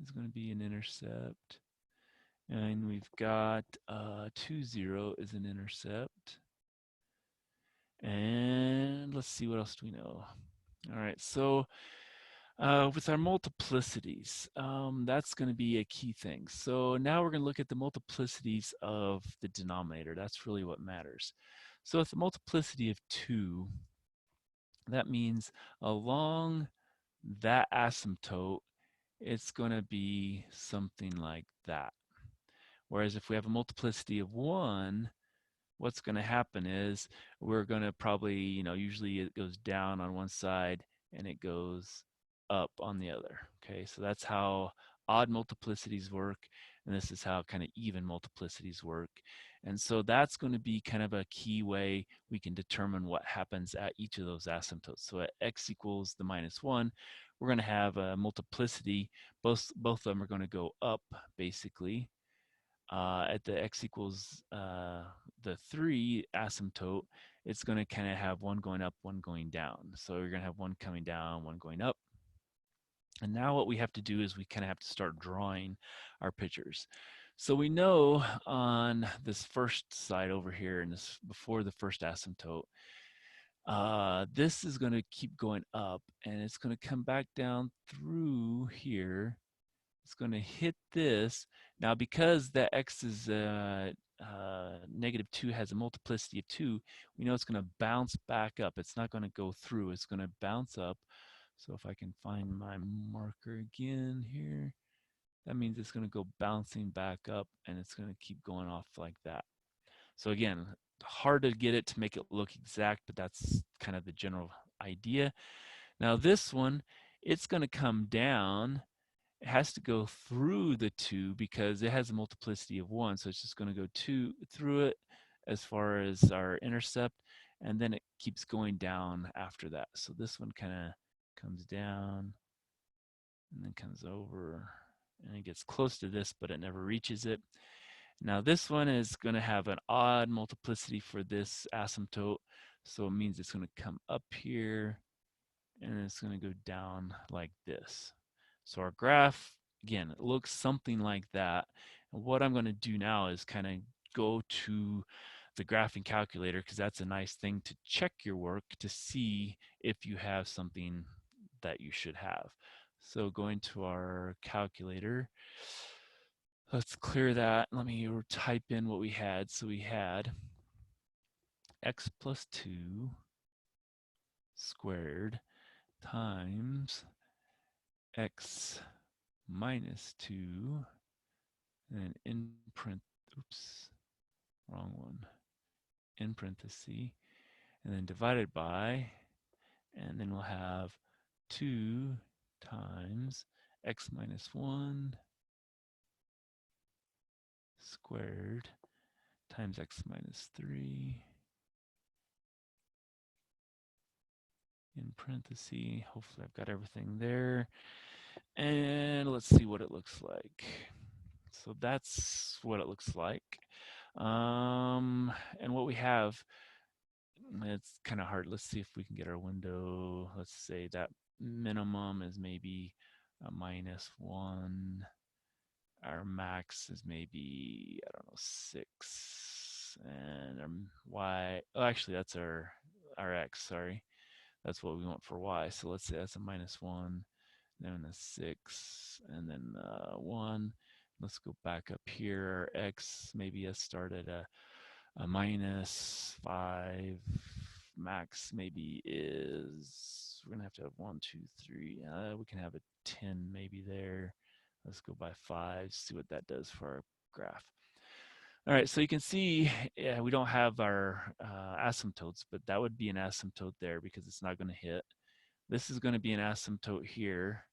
is going to be an intercept. And we've got 2, 0 is an intercept. And let's see, what else do we know? All right, so with our multiplicities, that's going to be a key thing. So now we're going to look at the multiplicities of the denominator. That's really what matters. So with the multiplicity of 2, that means along that asymptote, it's going to be something like that. Whereas if we have a multiplicity of 1, what's going to happen is we're going to probably, usually it goes down on one side and it goes up on the other. Okay, so that's how odd multiplicities work, and this is how kind of even multiplicities work. And so that's going to be kind of a key way we can determine what happens at each of those asymptotes. So at x equals the -1, we're going to have a multiplicity. Both of them are going to go up, basically. At the x equals the 3 asymptote, it's going to kind of have one going up, one going down. So you're going to have one coming down, one going up. And now what we have to do is we kind of have to start drawing our pictures. So we know on this first side over here, and this before the first asymptote, this is going to keep going up, and it's going to come back down through here. It's going to hit this. Now, because the x is negative 2 has a multiplicity of 2, we know it's going to bounce back up. It's not going to go through. It's going to bounce up. So if I can find my marker again here, that means it's going to go bouncing back up, and it's going to keep going off like that. So again, hard to get it to make it look exact, but that's kind of the general idea. Now this one, it's going to come down. It has to go through the 2 because it has a multiplicity of 1. So it's just going to go through it as far as our intercept, and then it keeps going down after that. So this one kind of comes down and then comes over, and it gets close to this, but it never reaches it. Now this one is going to have an odd multiplicity for this asymptote, so it means it's going to come up here, and it's going to go down like this. So our graph, again, it looks something like that. And what I'm going to do now is kind of go to the graphing calculator, because that's a nice thing to check your work to see if you have something that you should have. So going to our calculator, let's clear that. Let me type in what we had. So we had x plus 2 squared times x minus 2, and then in parentheses, and then divided by, and then we'll have 2 times x minus 1 squared times x minus 3 in parentheses. Hopefully I've got everything there. And let's see what it looks like. So that's what it looks like. And what we have, it's kind of hard. Let's see if we can get our window. Let's say that minimum is maybe a -1. Our max is maybe, I don't know, 6. And our y, oh, actually that's our x, sorry. That's what we want for y. So let's say that's a -1, then a 6, and then 1. Let's go back up here. Our x, maybe let's start at a -5. Max maybe is, we're gonna have to have 1, 2, 3. We can have a 10 maybe there. Let's go by 5, see what that does for our graph. All right, so you can see we don't have our asymptotes, but that would be an asymptote there because it's not going to hit. This is going to be an asymptote here.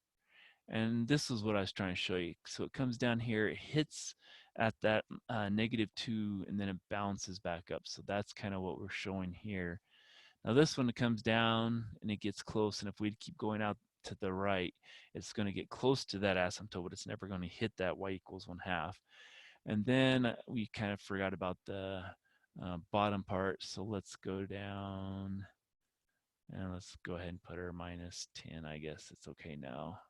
And this is what I was trying to show you. So it comes down here, it hits at that -2, and then it bounces back up. So that's kind of what we're showing here. Now this one, it comes down and it gets close, and if we keep going out to the right, it's going to get close to that asymptote, but it's never going to hit that y equals 1/2. And then we kind of forgot about the bottom part, so let's go down and let's go ahead and put our -10. I guess it's okay now.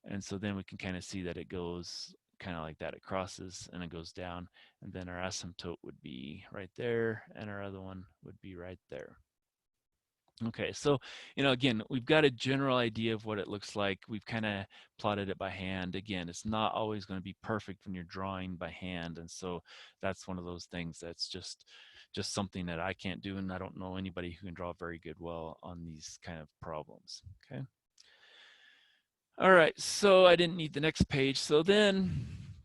And so then we can kind of see that it goes kind of like that. It crosses and it goes down, and then our asymptote would be right there, and our other one would be right there. Okay, so, again, we've got a general idea of what it looks like. We've kind of plotted it by hand. Again, it's not always going to be perfect when you're drawing by hand, and so that's one of those things that's just something that I can't do, and I don't know anybody who can draw very well on these kind of problems. Okay. All right, so I didn't need the next page. So then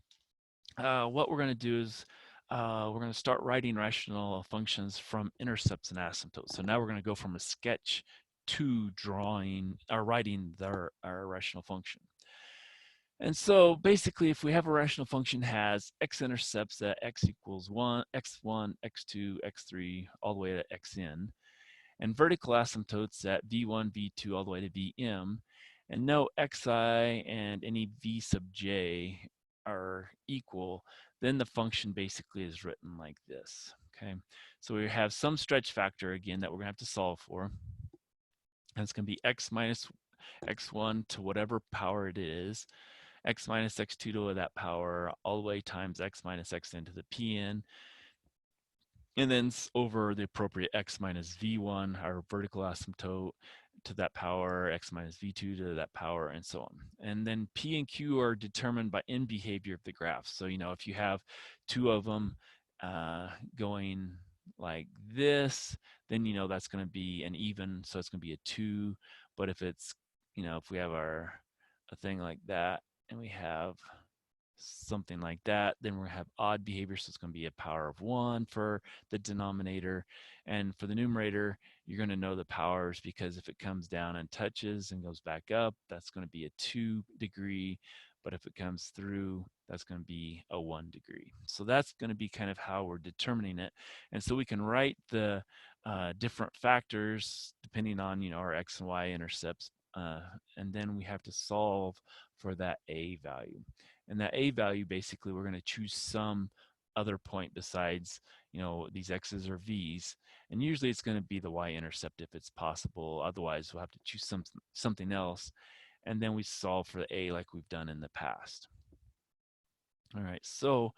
what we're going to do is we're going to start writing rational functions from intercepts and asymptotes. So now we're going to go from a sketch to drawing or writing our rational function. And so basically, if we have a rational function has x-intercepts at x equals 1, x1, x2, x3, all the way to xn, and vertical asymptotes at v1, v2, all the way to vm, and no xi and any v sub j are equal, then the function basically is written like this. Okay, so we have some stretch factor again that we're going to have to solve for. And it's going to be x minus x1 to whatever power it is, x minus x2 to that power, all the way times x minus xn to the pn, and then over the appropriate x minus v1, our vertical asymptote, to that power, x minus v2 to that power, and so on. And then p and q are determined by end behavior of the graph. So, if you have two of them, going like this, then you know that's going to be an even, so it's going to be a 2. But if it's, you know, if we have a thing like that and we have something like that, then we're going to have odd behavior, so it's going to be a power of 1 for the denominator. And for the numerator, you're going to know the powers, because if it comes down and touches and goes back up, that's going to be a 2 degree. But if it comes through, that's going to be a 1 degree. So that's going to be kind of how we're determining it. And so we can write the different factors depending on, you know, our x and y intercepts, and then we have to solve for that a value. And that a value, basically, we're going to choose some other point besides, you know, these x's or v's. And usually it's going to be the y-intercept if it's possible. Otherwise, we'll have to choose something else. And then we solve for the a like we've done in the past. All right, so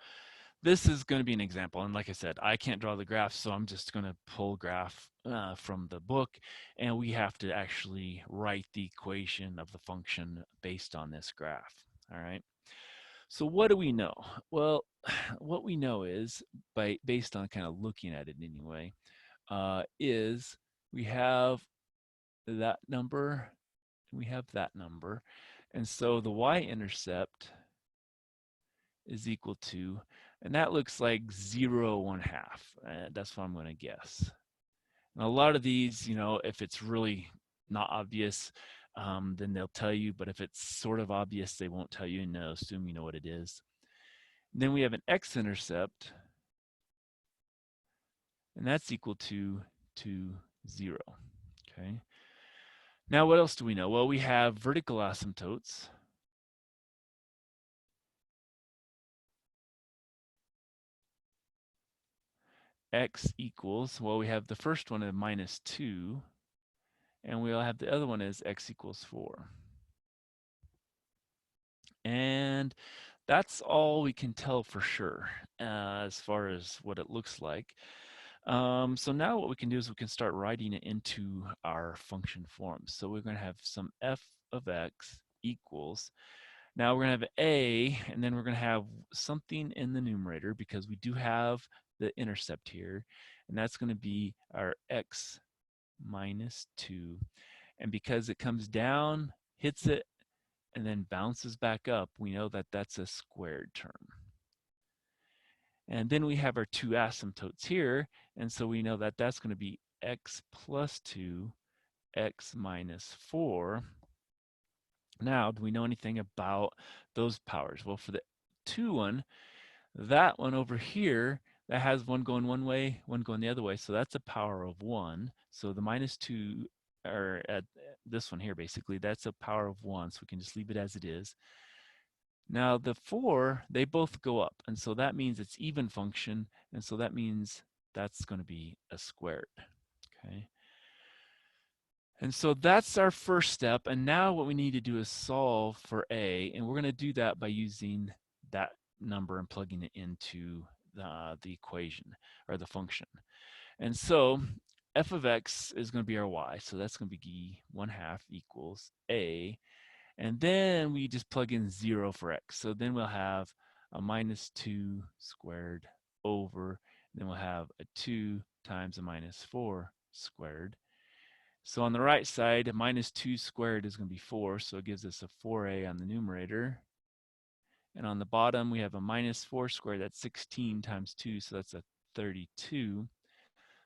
this is going to be an example. And like I said, I can't draw the graph, so I'm just going to pull graph from the book. And we have to actually write the equation of the function based on this graph. All right. So what do we know? Well, what we know is, based on kind of looking at it anyway, is we have that number, and we have that number. And so the y-intercept is equal to, and that looks like 0, 1/2. That's what I'm going to guess. And a lot of these, you know, if it's really not obvious, then they'll tell you. But if it's sort of obvious, they won't tell you, and they'll assume you know what it is. And then we have an x-intercept, and that's equal to 0. Okay. Now, what else do we know? Well, we have vertical asymptotes. X equals, well, we have the first one at -2, and we'll have the other one as x equals 4. And that's all we can tell for sure as far as what it looks like. So now what we can do is we can start writing it into our function form. So we're going to have some f of x equals. Now we're going to have a, and then we're going to have something in the numerator, because we do have the intercept here, and that's going to be our x minus 2. And because it comes down, hits it, and then bounces back up, we know that that's a squared term. And then we have our two asymptotes here, and so we know that that's going to be x plus 2, x minus 4. Now, do we know anything about those powers? Well, for the 2 one, that one over here, that has one going one way, one going the other way, so that's a power of 1. So the -2, or at this one here, basically, that's a power of 1, so we can just leave it as it is. Now the 4, they both go up, and so that means it's even function, and so that means that's going to be a squared. Okay. And so that's our first step, and now what we need to do is solve for a, and we're going to do that by using that number and plugging it into the equation, or the function. And so f of x is going to be our y, so that's going to be 1/2 equals a. And then we just plug in 0 for x. So then we'll have a -2 squared over, then we'll have a 2 times a -4 squared. So on the right side, a -2 squared is going to be 4, so it gives us a 4a on the numerator. And on the bottom, we have a -4 squared, that's 16 times 2, so that's a 32.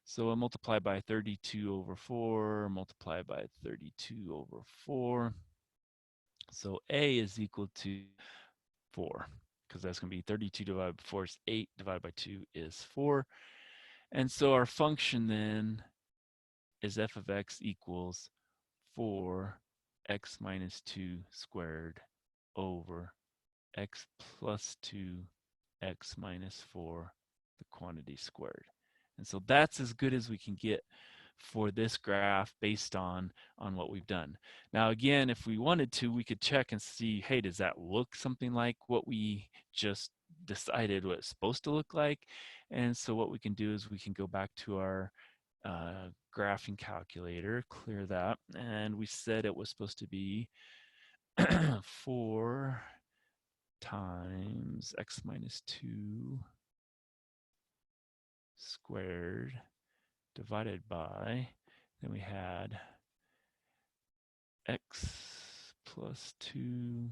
So we'll multiply by 32 over 4, multiply by 32 over 4. So a is equal to 4, because that's going to be 32 divided by 4 is 8, divided by 2 is 4. And so our function then is f of x equals 4x minus 2 squared over x plus 2x minus 4, the quantity squared. And so that's as good as we can get for this graph based on what we've done. Now again, if we wanted to, we could check and see, hey, does that look something like what we just decided what it's supposed to look like? And so what we can do is we can go back to our graphing calculator, clear that, and we said it was supposed to be 4 times x minus 2 squared divided by, then we had x plus 2,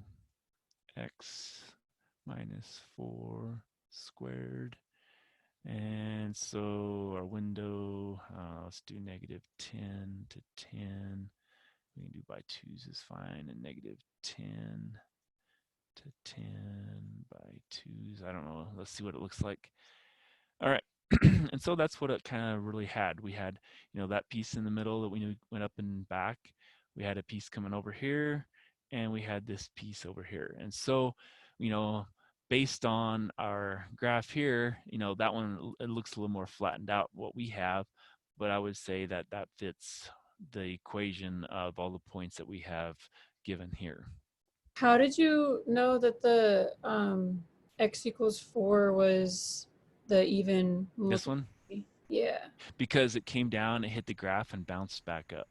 x minus 4 squared. And so our window, let's do negative 10 to 10. We can do by 2's is fine, and negative 10 to 10 by 2's. I don't know. Let's see what it looks like. All right. And so that's what it kind of really had. We had, that piece in the middle that we went up and back. We had a piece coming over here, and we had this piece over here. And so, based on our graph here, that one, it looks a little more flattened out what we have, but I would say that that fits the equation of all the points that we have given here. How did you know that the x equals 4 was the even This one? Yeah. Because it came down, it hit the graph and bounced back up.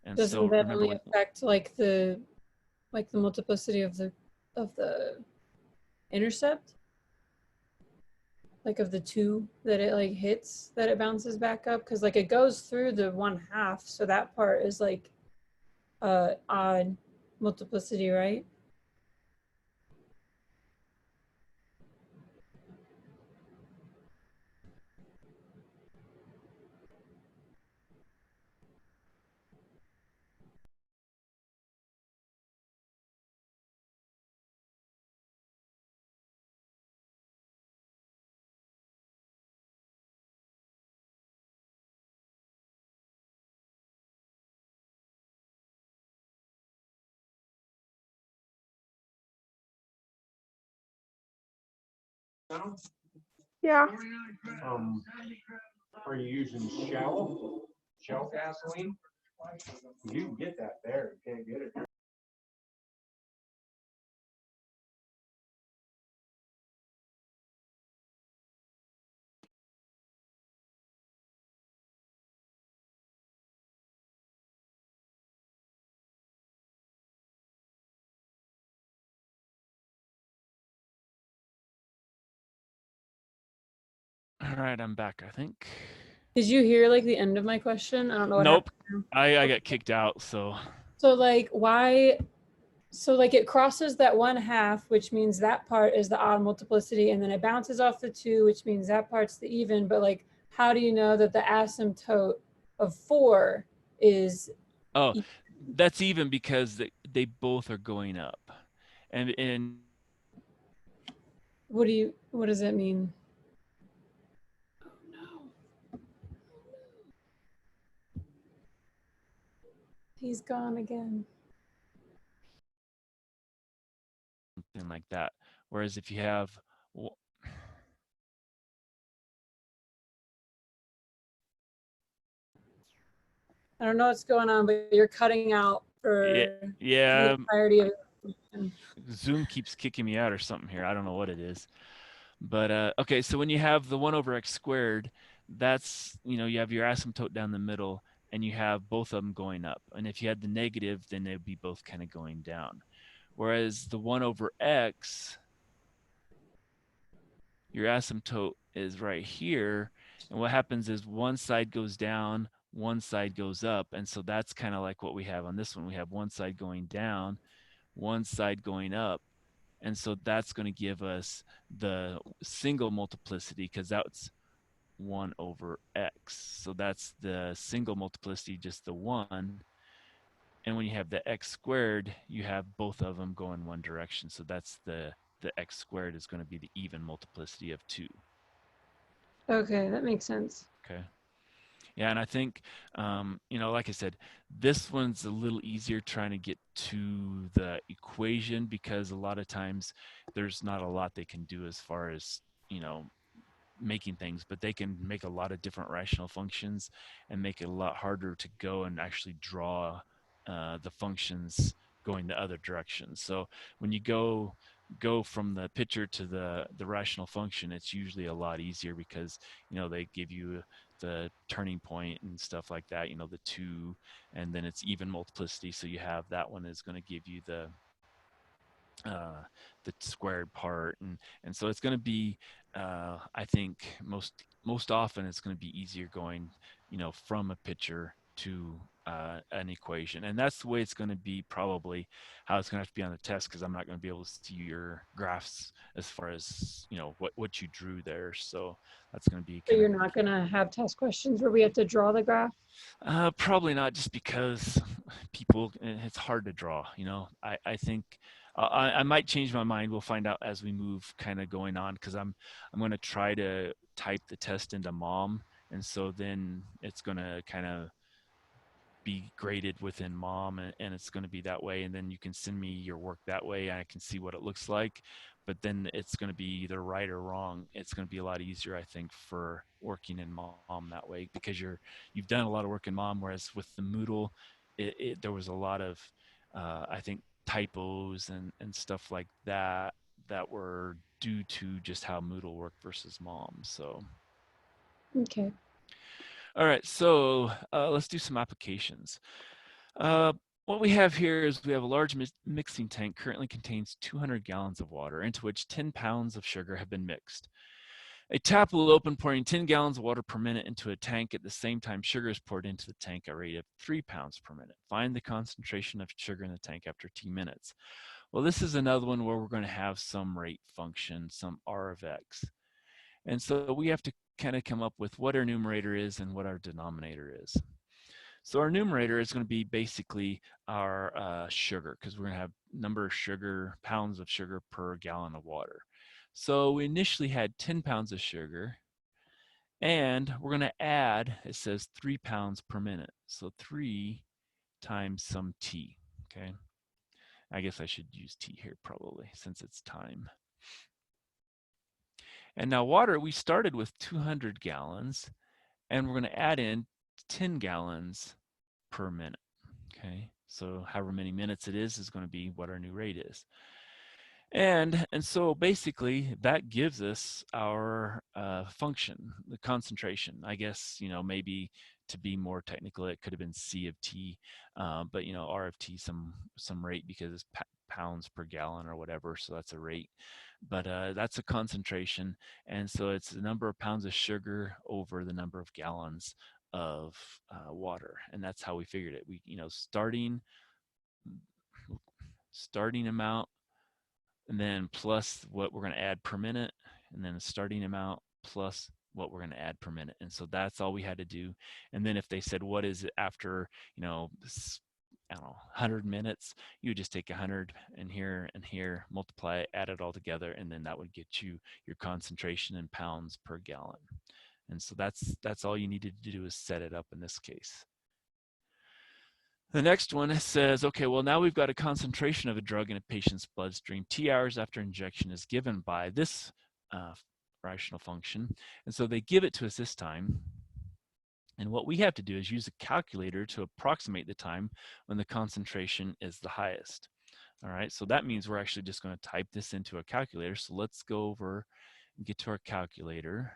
And Doesn't so that remember only affect like the multiplicity of the intercept? Like of the 2 that it like hits, that it bounces back up? Because like it goes through the 1/2, so that part is like odd multiplicity, right? Yeah. Are you using shell gasoline? You can get that there. You can't get it here. All right, I'm back, I think. Did you hear like the end of my question? I don't know what Nope. happened. I got kicked out, so. So like why, so like it crosses that 1/2, which means that part is the odd multiplicity, and then it bounces off the 2, which means that part's the even. But like, how do you know that the asymptote of 4 is Oh, that's even because they both are going up. And what does that mean? Oh no. He's gone again. something like that. Whereas if you have, I don't know what's going on, but you're cutting out for the yeah, entirety of it. Zoom keeps kicking me out or something here. I don't know what it is. But okay, so when you have the 1 over x squared, that's, you have your asymptote down the middle, and you have both of them going up. And if you had the negative, then they'd be both kind of going down. Whereas the 1 over x, your asymptote is right here. And what happens is one side goes down, one side goes up. And so that's kind of like what we have on this one. We have one side going down, one side going up. And so that's going to give us the single multiplicity, because that's 1 over x. So that's the single multiplicity, just the 1. And when you have the x squared, you have both of them going one direction. So that's the x squared is going to be the even multiplicity of 2. Okay, that makes sense. Okay. Yeah, and I think, like I said, this one's a little easier trying to get to the equation, because a lot of times there's not a lot they can do as far as, making things, but they can make a lot of different rational functions and make it a lot harder to go and actually draw the functions going the other direction. So when you go from the picture to the rational function, it's usually a lot easier, because they give you the turning point and stuff like that, the 2, and then it's even multiplicity, so you have that one is going to give you the the squared part, and so it's going to be I think most often it's going to be easier going, you know, from a picture to an equation, and that's the way it's going to be, probably how it's going to have to be on the test, because I'm not going to be able to see your graphs as far as, you know, what you drew there. So that's going to be So kind you're of not gonna have test questions where we have to draw the graph? probably not, just because people, it's hard to draw, you know. I think I might change my mind. We'll find out as we move kind of going on, because I'm going to try to type the test into mom, and so then it's going to kind of be graded within mom, and it's going to be that way, and then you can send me your work that way, and I can see what it looks like. But then it's going to be either right or wrong. It's going to be a lot easier, I think, for working in mom that way, because you've done a lot of work in mom, whereas with the Moodle, there was a lot of I think typos and stuff like that that were due to just how Moodle worked versus mom. So Okay. all right, so let's do some applications. What we have here is we have a large mixing tank currently contains 200 gallons of water, into which 10 pounds of sugar have been mixed. A tap will open, pouring 10 gallons of water per minute into a tank. At the same time, sugar is poured into the tank at a rate of 3 pounds per minute. Find the concentration of sugar in the tank after t minutes. Well, this is another one where we're going to have some rate function, some r of x. And so we have to kind of come up with what our numerator is and what our denominator is. So our numerator is going to be basically our sugar, because we're going to have number of sugar, pounds of sugar per gallon of water. So we initially had 10 pounds of sugar, and we're going to add, it says 3 pounds per minute. So 3 times some t, okay? I guess I should use t here probably, since it's time. And now water, we started with 200 gallons, and we're going to add in 10 gallons per minute, okay? So however many minutes it is going to be what our new rate is. And so basically that gives us our function, the concentration. I guess, you know, maybe to be more technical, it could have been C of T, but, you know, R of T, some rate, because it's pounds per gallon or whatever, so that's a rate. But that's a concentration, and so it's the number of pounds of sugar over the number of gallons of water, and that's how we figured it. We, you know, starting amount, and then plus what we're going to add per minute, and then the starting amount plus what we're going to add per minute. And so that's all we had to do. And then if they said, what is it after, you know, I don't know, 100 minutes, you would just take 100 and here, multiply it, add it all together, and then that would get you your concentration in pounds per gallon. And so that's all you needed to do, is set it up in this case. The next one says, okay, well, now we've got a concentration of a drug in a patient's bloodstream T hours after injection is given by this rational function. And so they give it to us this time. And what we have to do is use a calculator to approximate the time when the concentration is the highest. All right, so that means we're actually just going to type this into a calculator. So let's go over and get to our calculator.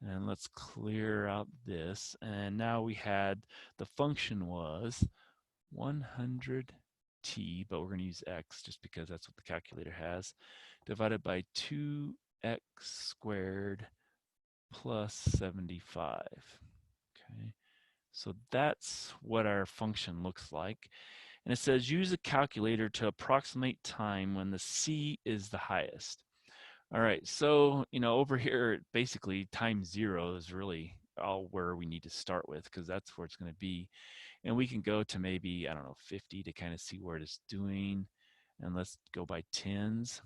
And let's clear out this. And now we had, the function was 100t, but we're going to use x just because that's what the calculator has, divided by 2x squared plus 75. Okay, so that's what our function looks like. And it says use a calculator to approximate time when the c is the highest. All right, so, you know, over here, basically time 0 is really all where we need to start with, because that's where it's going to be. And we can go to maybe, I don't know, 50 to kind of see where it is doing. And let's go by tens.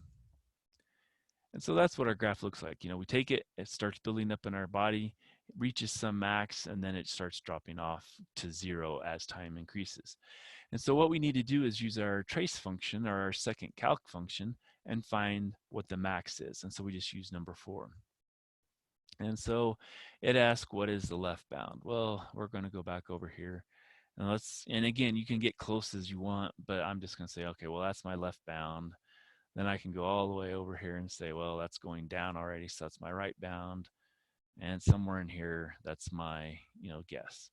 And so that's what our graph looks like. You know, we take it, it starts building up in our body, it reaches some max, and then it starts dropping off to 0 as time increases. And so what we need to do is use our trace function, or our second calc function, and find what the max is. And so we just use number 4. And so it asks, what is the left bound? Well, we're going to go back over here. And again, you can get close as you want, but I'm just going to say, okay, well, that's my left bound. Then I can go all the way over here and say, well, that's going down already, so that's my right bound. And somewhere in here, that's my, you know, guess.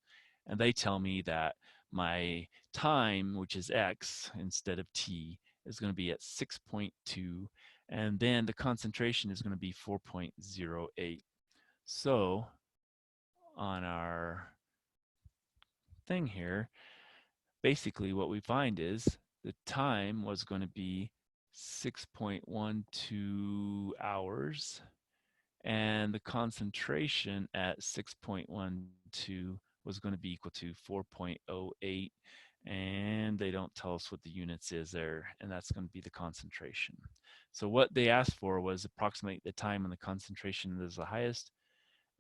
And they tell me that my time, which is x instead of t, is going to be at 6.2, and then the concentration is going to be 4.08. So on our thing here, basically what we find is the time was going to be 6.12 hours, and the concentration at 6.12 was going to be equal to 4.08, and they don't tell us what the units is there, and that's going to be the concentration. So what they asked for was approximate the time when the concentration is the highest,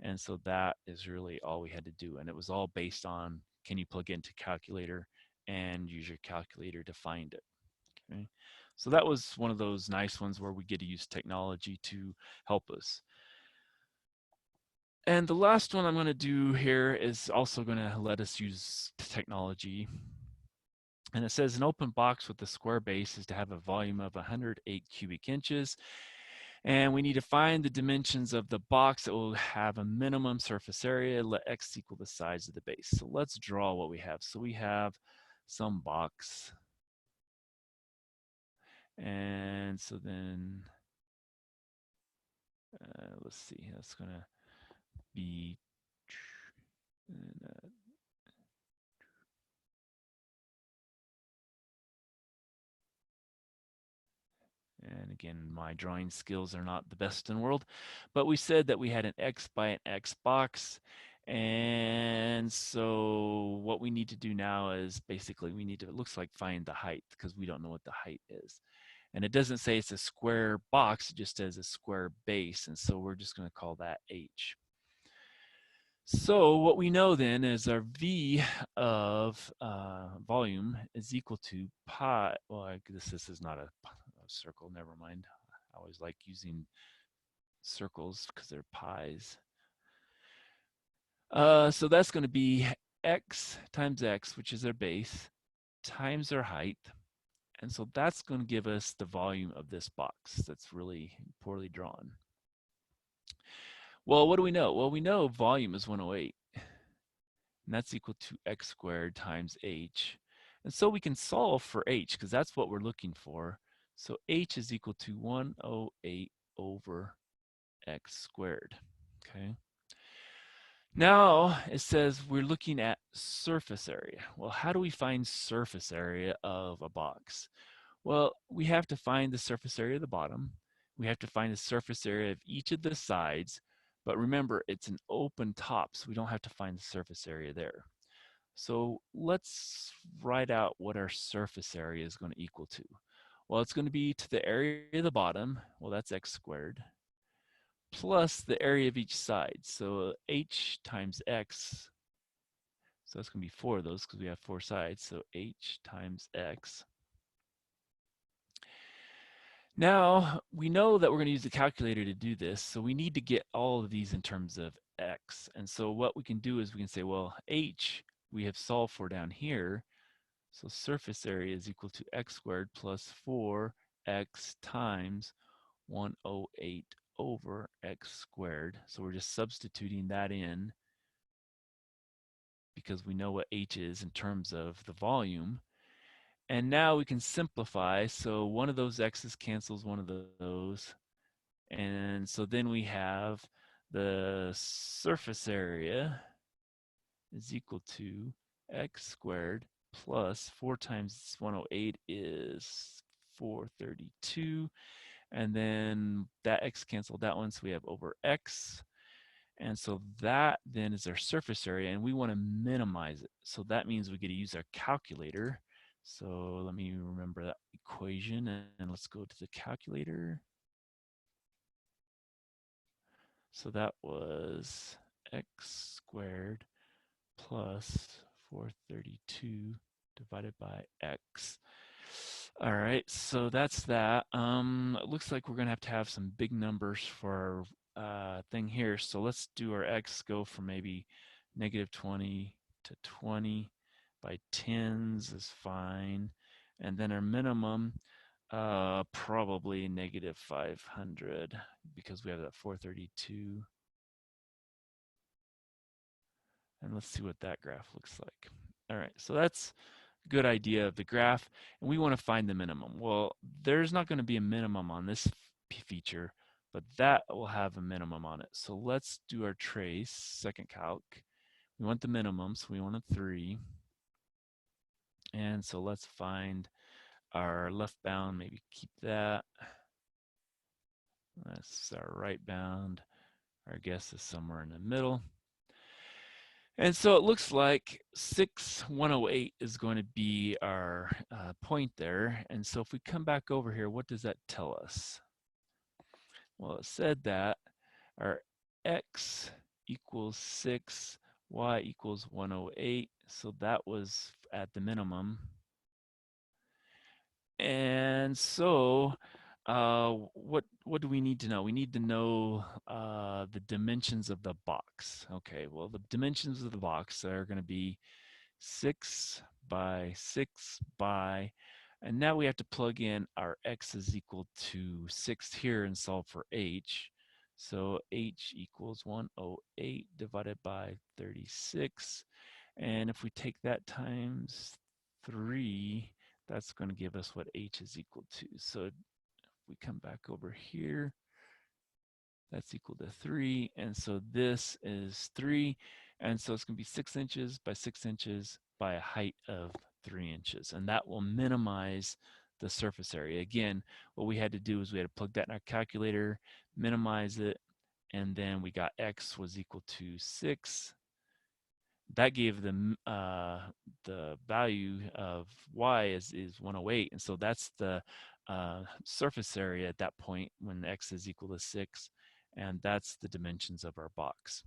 and so that is really all we had to do, and it was all based on, can you plug into calculator and use your calculator to find it. Okay, so that was one of those nice ones where we get to use technology to help us. And the last one I'm going to do here is also going to let us use technology. And it says an open box with a square base is to have a volume of 108 cubic inches. And we need to find the dimensions of the box that will have a minimum surface area. Let x equal the size of the base. So let's draw what we have. So we have some box. And so then, let's see, that's going to be, and again, my drawing skills are not the best in the world, but we said that we had an x by an x box. And so what we need to do now is basically we need to, it looks like, find the height, because we don't know what the height is. And it doesn't say it's a square box, it just says a square base. And so we're just going to call that h. So what we know then is our V of volume is equal to pi. Well, I guess this is not a circle, never mind. I always like using circles because they're pies. So that's going to be x times x, which is our base, times our height. And so that's going to give us the volume of this box that's really poorly drawn. Well, what do we know? Well, we know volume is 108. And that's equal to x squared times h. And so we can solve for h, because that's what we're looking for. So h is equal to 108 over x squared. Okay. Now it says we're looking at surface area. Well, how do we find surface area of a box? Well, we have to find the surface area of the bottom. We have to find the surface area of each of the sides. But remember, it's an open top, so we don't have to find the surface area there. So let's write out what our surface area is going to equal to. Well, it's going to be to the area of the bottom. Well, that's x squared, plus the area of each side. So h times x. So that's going to be 4 of those because we have 4 sides. So h times x. Now, we know that we're going to use the calculator to do this. So we need to get all of these in terms of x. And so what we can do is we can say, well, h we have solved for down here. So surface area is equal to x squared plus 4x times 108 over x squared. So we're just substituting that in because we know what h is in terms of the volume. And now we can simplify. So one of those x's cancels one of those. And so then we have the surface area is equal to x squared plus 4 times 108 is 432. And then that x canceled that one, so we have over x. And so that then is our surface area, and we want to minimize it. So that means we get to use our calculator. So let me remember that equation, and let's go to the calculator. So that was x squared plus 432 divided by x. All right, so that's that. It looks like we're gonna have to have some big numbers for our thing here. So let's do our x go from maybe -20 to 20 by 10s is fine. And then our minimum, probably -500 because we have that 432. And let's see what that graph looks like. All right, so that's good idea of the graph, and we want to find the minimum. Well, there's not going to be a minimum on this feature, but that will have a minimum on it. So let's do our trace, second calc. We want the minimum, so we want a 3. And so let's find our left bound, maybe keep that. That's our right bound. Our guess is somewhere in the middle. And so it looks like 6108 is going to be our point there. And so if we come back over here, what does that tell us? Well, it said that our x equals 6, y equals 108. So that was at the minimum. And so what do we need to know? We need to know the dimensions of the box. Okay, well, the dimensions of the box are going to be 6 by 6 by, and now we have to plug in our x is equal to 6 here and solve for h. So h equals 108 divided by 36. And if we take that times 3, that's going to give us what h is equal to. So if we come back over here, that's equal to 3. And so this is 3. And so it's going to be 6 inches by 6 inches by a height of 3 inches. And that will minimize the surface area. Again, what we had to do is we had to plug that in our calculator, minimize it, and then we got x was equal to 6. That gave them the value of y is 108, and so that's the surface area at that point when x is equal to 6, and that's the dimensions of our box.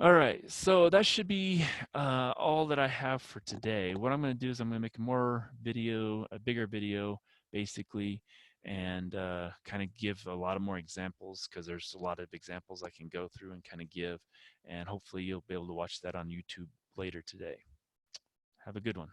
All right, so that should be all that I have for today. What I'm going to do is I'm going to make a bigger video, basically, and kind of give a lot of more examples, because there's a lot of examples I can go through and kind of give, and hopefully you'll be able to watch that on YouTube later today. Have a good one.